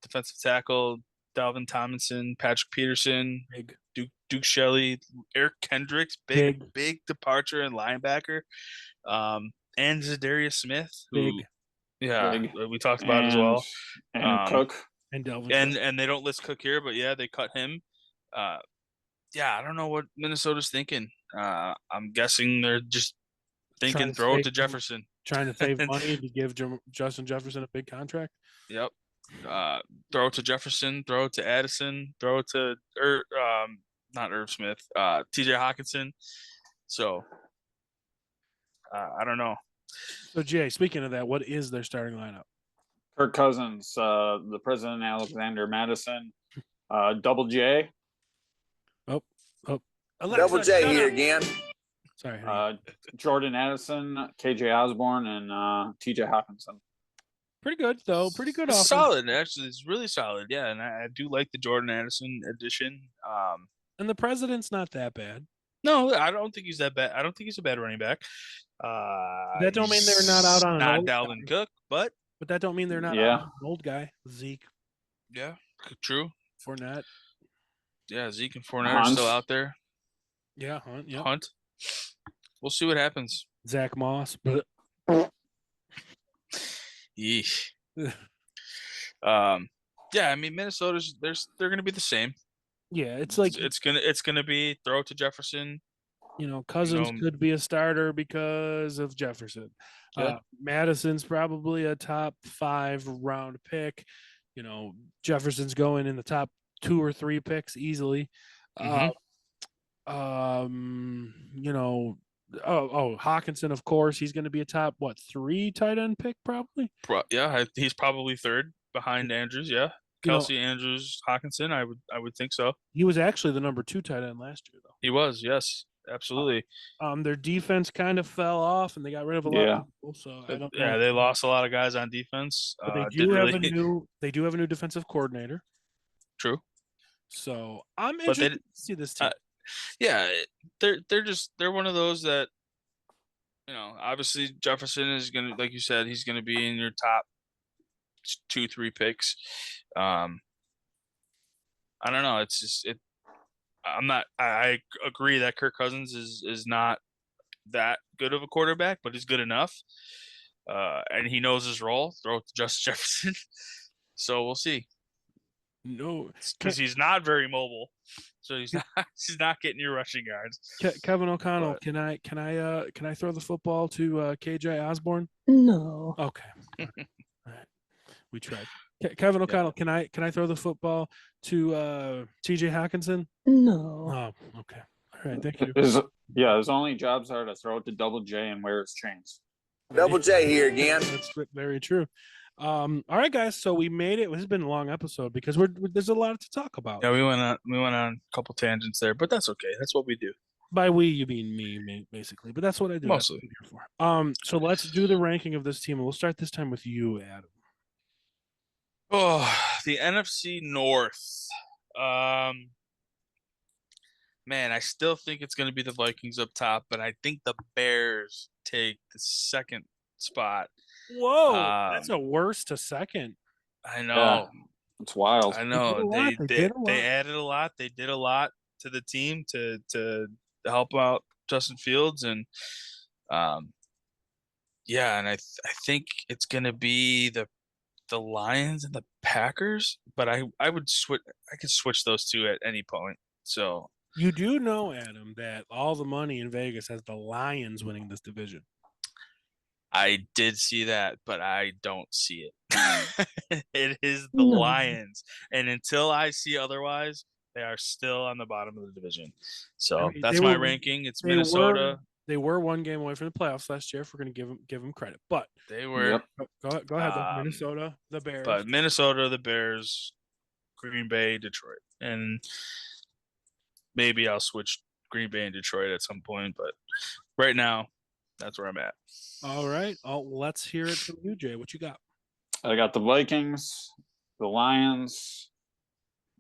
S6: Defensive tackle Dalvin Tomlinson, Patrick Peterson, Duke Shelley, Eric Kendricks, big departure and linebacker, and Zadarius Smith, who we talked about as well,
S5: and Cook
S3: and Delvin,
S6: and they don't list Cook here, but yeah, they cut him. I don't know what Minnesota's thinking. I'm guessing they're just thinking throw it to Jefferson,
S3: trying to save money to give Justin Jefferson a big contract.
S6: Yep. Throw it to Jefferson, throw it to Addison, throw it to not Irv Smith, TJ Hawkinson. So I don't know.
S3: So Jay, speaking of that, what is their starting lineup?
S5: Kirk Cousins, the President Alexander Madison, Double J.
S3: Alexa,
S10: Double J here again.
S3: Sorry.
S5: Jordan Addison, KJ Osborne, and TJ Hawkinson.
S3: Pretty good, though. Pretty good offense.
S6: Solid, actually. It's really solid. Yeah, and I do like the Jordan Addison addition.
S3: And the President's not that bad.
S6: No, I don't think he's that bad. I don't think he's a bad running back.
S3: That don't mean they're not out on an old
S6: Dalvin
S3: guy.
S6: Cook, but
S3: that don't mean they're not out on an old guy. Zeke.
S6: Yeah, true.
S3: Fournette.
S6: Yeah, Zeke and Fournette are still out there.
S3: Yeah, Hunt. Yeah.
S6: Hunt. We'll see what happens.
S3: Zach Moss.
S6: Yeesh. Yeah, I mean Minnesota's they're gonna be the same.
S3: Yeah, it's like
S6: it's gonna be throw it to Jefferson.
S3: Cousins could be a starter because of Jefferson.
S6: Yeah.
S3: Madison's probably a top 5 round pick. Jefferson's going in the top 2 or 3 picks easily. Hawkinson, of course, he's going to be a top 3 tight end pick probably.
S6: Yeah, he's probably 3rd behind Andrews. Yeah, Kelsey, Andrews, Hawkinson. I would think so.
S3: He was actually the number 2 tight end last year, though.
S6: He was, yes, absolutely.
S3: Their defense kind of fell off, and they got rid of a lot of people. So I don't know.
S6: Yeah, they lost a lot of guys on defense.
S3: But they do have a new defensive coordinator.
S6: True.
S3: So I'm interested to see this team.
S6: They're one of those that, obviously Jefferson is gonna, like you said, he's gonna be in your top 2-3 picks. I don't know. It's just I agree that Kirk Cousins is not that good of a quarterback, but he's good enough. And he knows his role. Throw it to Justin Jefferson. So we'll see.
S3: No,
S6: Because he's not very mobile, so he's not getting your rushing yards.
S3: Kevin O'Connell,
S6: But-
S3: can I throw the football to KJ Osborne?
S9: No.
S3: Okay, all right. We tried. Kevin O'Connell, can I throw the football to TJ Hawkinson?
S9: No.
S3: Oh, okay. All right, thank you.
S5: His only jobs are to throw it to Double J and wear his chains.
S10: Double J here again.
S3: That's very true. All right, guys. So we made it. This has been a long episode because there's a lot to talk about.
S6: Yeah, we went on a couple tangents there, but that's okay. That's what we do.
S3: By we, you mean me, basically. But that's what I do.
S6: Mostly.
S3: That's what I'm here for. So let's do the ranking of this team, and we'll start this time with you, Adam.
S6: Oh, the NFC North. Man, I still think it's going to be the Vikings up top, but I think the Bears take the second spot.
S3: Whoa, that's a worst to second.
S6: I know.
S5: Yeah, it's wild.
S6: I know.
S3: They
S6: added a lot. They did a lot to the team to help out Justin Fields, and and I think it's going to be the Lions and the Packers, but I could switch those two at any point. So
S3: you do know, Adam, that all the money in Vegas has the Lions winning this division.
S6: I did see that, but I don't see it. It is the Lions, and until I see otherwise, they are still on the bottom of the division. So that's my ranking. It's Minnesota.
S3: They were one game away from the playoffs last year. If we're going to give them credit, but
S6: they were.
S3: Yep. Go ahead. Though. Minnesota, the Bears.
S6: But Minnesota, the Bears, Green Bay, Detroit, and maybe I'll switch Green Bay and Detroit at some point. But right now, that's where I'm at.
S3: All right. Let's hear it from you, Jay. What you got?
S5: I got the Vikings, the Lions,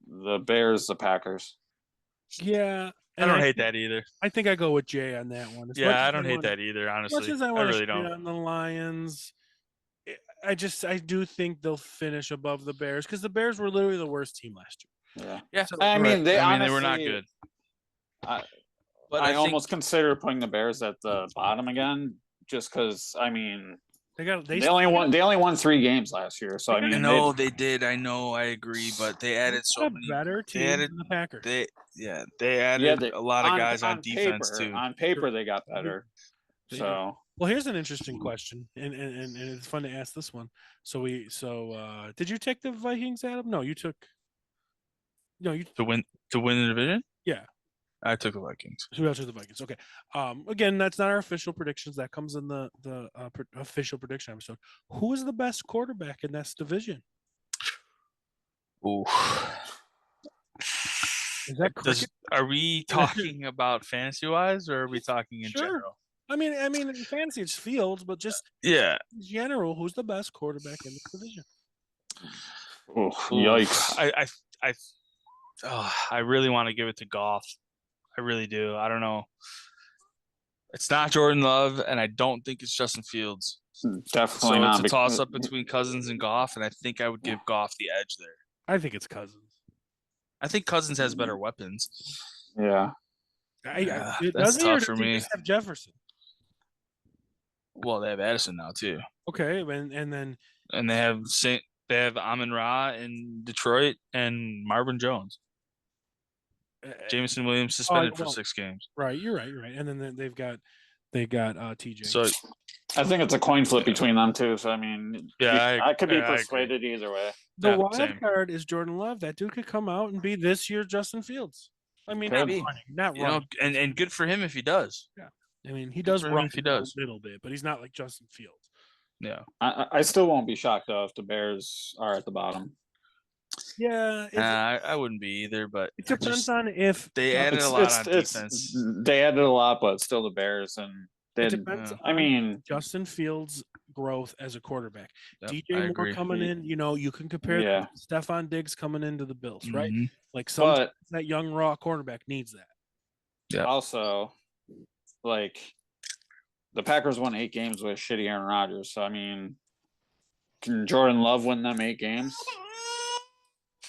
S5: the Bears, the Packers.
S3: Yeah.
S6: I don't hate that either.
S3: I think I go with Jay on that one.
S6: I don't hate that either, honestly.
S3: As much as I really don't. On the Lions, I do think they'll finish above the Bears because the Bears were literally the worst team last
S5: year.
S6: Yeah.
S5: So, they
S6: were not good.
S5: But I almost consider putting the Bears at the bottom again, just because they only won 3 games last year. So
S6: they did. I know. I agree. But they added so many
S3: better teams than the Packers.
S6: They added a lot of guys on defense
S5: paper,
S6: too.
S5: On paper, they got better. So
S3: well, here's an interesting question, and it's fun to ask this one. So did you take the Vikings, Adam? No, you took. No, you
S6: to win the division.
S3: Yeah.
S6: I took the Vikings.
S3: Who else took the Vikings? Okay. Again, that's not our official predictions. That comes in the official prediction episode. Who is the best quarterback in this division?
S6: Ooh.
S3: Is that
S6: are we talking about fantasy wise, or are we talking in general?
S3: I mean, in fantasy it's Fields, but just in general, who's the best quarterback in this division?
S5: Oh, yikes!
S6: I really want to give it to Goff. I really do. I don't know. It's not Jordan Love, and I don't think it's Justin Fields.
S5: Definitely not.
S6: It's a toss-up between Cousins and Goff, and I think I would give Goff the edge there.
S3: I think it's Cousins.
S6: I think Cousins has better weapons.
S5: Yeah.
S6: That's tough for me.
S3: Have Jefferson.
S6: Well, they have Addison now too.
S3: Okay, and
S6: they have Amon-Ra in Detroit and Marvin Jones. Jameson Williams suspended for 6 games.
S3: Right, you're right. And then they got TJ.
S6: So
S5: I think it's a coin flip between them two. So I could be persuaded either way.
S3: The wild card is Jordan Love. That dude could come out and be this year's Justin Fields. I mean, not running.
S6: And good for him if he does.
S3: Yeah, I mean he does run a little bit, but he's not like Justin Fields.
S6: Yeah,
S5: I still won't be shocked though if the Bears are at the bottom.
S3: Yeah,
S6: I wouldn't be either, but
S3: it depends on if
S6: they added a lot on defense.
S5: They added a lot, but still the Bears and
S3: it depends. I mean, Justin Fields' growth as a quarterback.
S6: Yep,
S3: DJ Moore coming in, you can compare Stephon Diggs coming into the Bills, right?
S6: Mm-hmm.
S3: Like that young raw quarterback needs that.
S6: Yeah.
S5: Also, like the Packers won 8 games with shitty Aaron Rodgers. So I mean, can Jordan Love win them 8 games?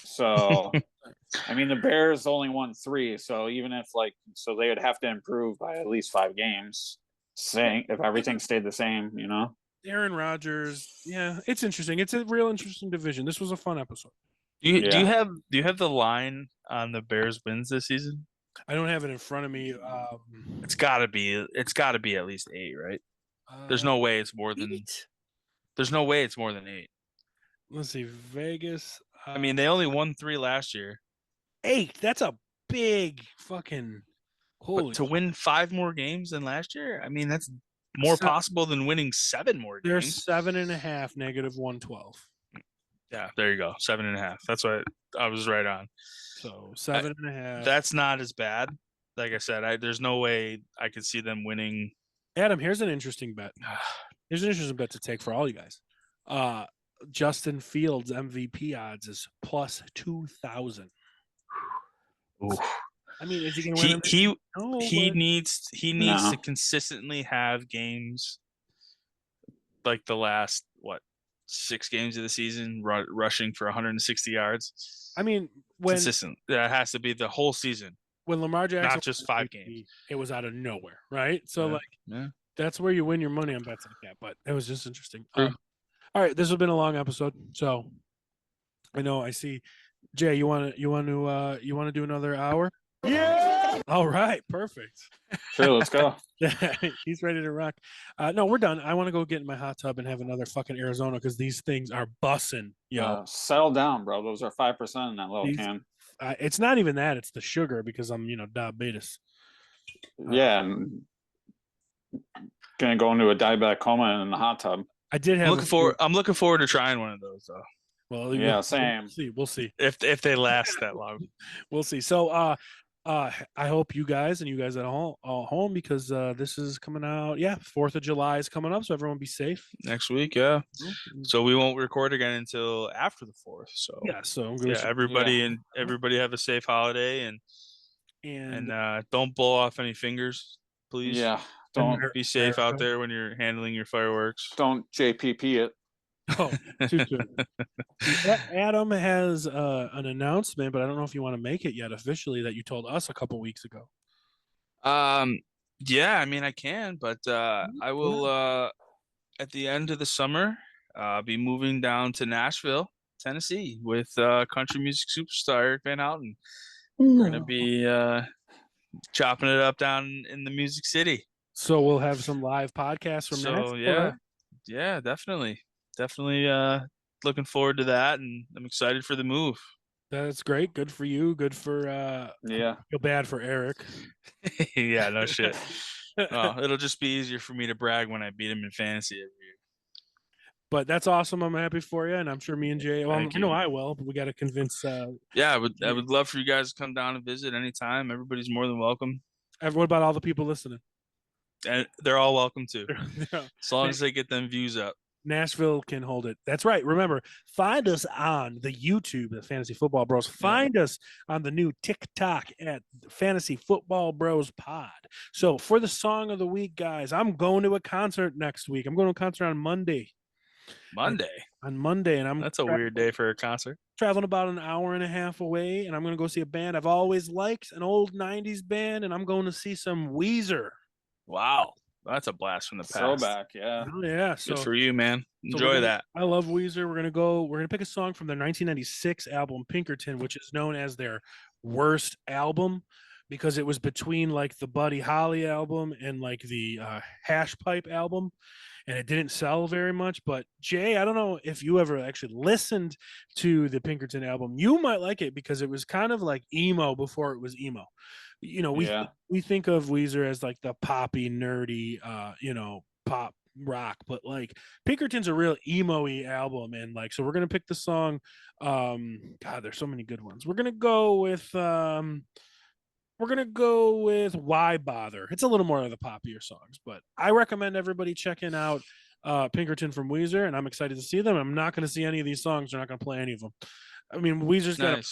S5: So I mean, the Bears only won 3, so even if so they would have to improve by at least 5 games. Saying if everything stayed the same,
S3: Aaron Rodgers. Yeah, it's interesting. It's a real interesting division. This was a fun episode.
S6: Do you have the line on the Bears wins this season?
S3: I don't have it in front of me.
S6: It's gotta be at least 8, right? There's no way it's more than
S3: 8?
S6: There's no way it's more than 8.
S3: Let's see, Vegas.
S6: I mean, they only won 3 last year.
S3: 8. That's a big fucking holy.
S6: But to win 5 more games than last year, I mean, that's more possible than winning 7 more
S3: They're
S6: games.
S3: 7.5 negative 112.
S6: Yeah, there you go. 7.5. That's what I was right on.
S3: So 7.5.
S6: That's not as bad. Like I said, there's no way I could see them winning.
S3: Adam, here's an interesting bet. Here's an interesting bet to take for all you guys. Justin Fields MVP odds is plus 2,000. I mean, is he going to win?
S6: He needs to consistently have games like the last 6 games of the season rushing for 160 yards.
S3: I mean,
S6: consistent. That has to be the whole season.
S3: When Lamar Jackson,
S6: not just 5 games,
S3: it was out of nowhere, right? So that's where you win your money on bets like that. But it was just interesting. All right, this has been a long episode, so I know I see. Jay, you want to do another hour?
S7: Yeah.
S3: All right, perfect.
S5: Sure, let's go.
S3: He's ready to rock. No, we're done. I want to go get in my hot tub and have another fucking Arizona because these things are bussing.
S5: Settle down, bro. Those are 5% in that little can.
S3: It's not even that; it's the sugar because I'm, diabetes.
S5: Yeah, gonna go into a diabetic coma in the hot tub.
S3: I did have.
S6: I'm looking forward to trying one of those though.
S3: Well,
S5: yeah, same.
S3: We'll see
S6: if they last that long.
S3: We'll see. So, I hope you guys and you guys at home because this is coming out. Yeah, 4th of July is coming up, so everyone be safe
S6: next week. Yeah, so we won't record again until after the 4th. So everybody have a safe holiday and don't blow off any fingers, please.
S5: Yeah,
S6: don't be safe out there when you're handling your fireworks.
S5: Don't JPP it.
S3: Oh, too soon. Adam has an announcement, but I don't know if you want to make it yet officially that you told us a couple weeks ago.
S6: Yeah, I mean I can, but I will at the end of the summer be moving down to Nashville, Tennessee with country music superstar Eric Van Houten. We're gonna be chopping it up down in the Music City.
S3: So we'll have some live podcasts from Nashville.
S6: Yeah, definitely looking forward to that, and I'm excited for the move.
S3: That's great. Good for you. Good for feel bad for Eric.
S6: Yeah, no shit. It'll just be easier for me to brag when I beat him in fantasy every year.
S3: But that's awesome. I'm happy for you, and I'm sure me and Jay. Well, I know I will, but we got to convince.
S6: Yeah, I would love for you guys to come down and visit anytime. Everybody's more than welcome.
S3: What about all the people listening?
S6: And they're all welcome too, as long as they get them views up.
S3: Nashville can hold it. That's right. Remember, find us on the YouTube, the Fantasy Football Bros. Find us on the new TikTok at Fantasy Football Bros Pod. So for the song of the week, guys, I'm going to a concert next week. I'm going to a concert on Monday. On Monday, and
S6: that's a weird day for a concert.
S3: Traveling about an hour and a half away, and I'm going to go see a band I've always liked, an old '90s band, and I'm going to see some Weezer.
S6: Wow. That's a blast from the past.
S5: Throwback, yeah.
S3: Oh, yeah. So,
S6: good for you, man. Enjoy that.
S3: I love Weezer. We're gonna pick a song from their 1996 album Pinkerton, which is known as their worst album because it was between like the Buddy Holly album and like the Hash Pipe album, and it didn't sell very much. But Jay, I don't know if you ever actually listened to the Pinkerton album. You might like it because it was kind of like emo before it was emo. We think of Weezer as like the poppy, nerdy, pop rock, but like Pinkerton's a real emo-y album, and like so we're gonna pick the song. God, there's so many good ones. We're gonna go with Why Bother. It's a little more of the poppier songs, but I recommend everybody checking out Pinkerton from Weezer, and I'm excited to see them. I'm not gonna see any of these songs. They're not gonna play any of them. I mean, Weezer's got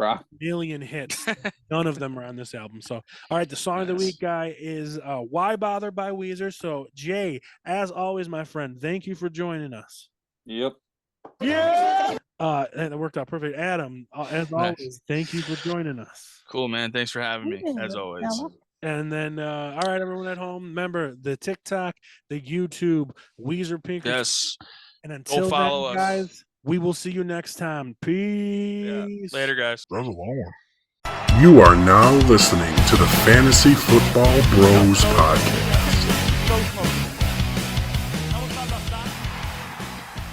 S3: a million hits. None of them are on this album. So, all right, the song of the week, guy, is Why Bother by Weezer. So, Jay, as always, my friend, thank you for joining us.
S5: Yep.
S3: Yeah. And it worked out perfect. Adam, as
S6: Nice.
S3: always, thank you for joining us.
S6: Cool, man. Thanks for having me,
S9: Hey there,
S6: as
S9: little
S6: always.
S9: fella.
S3: And then, all right, everyone at home, remember the TikTok, the YouTube, Weezer Pink.
S6: Yes.
S3: And until
S6: follow
S3: then,
S6: us.
S3: guys, we will see you next time. Peace.
S6: Later, guys.
S2: That was a long one. You are now listening to the Fantasy Football Bros Podcast.
S1: So smart.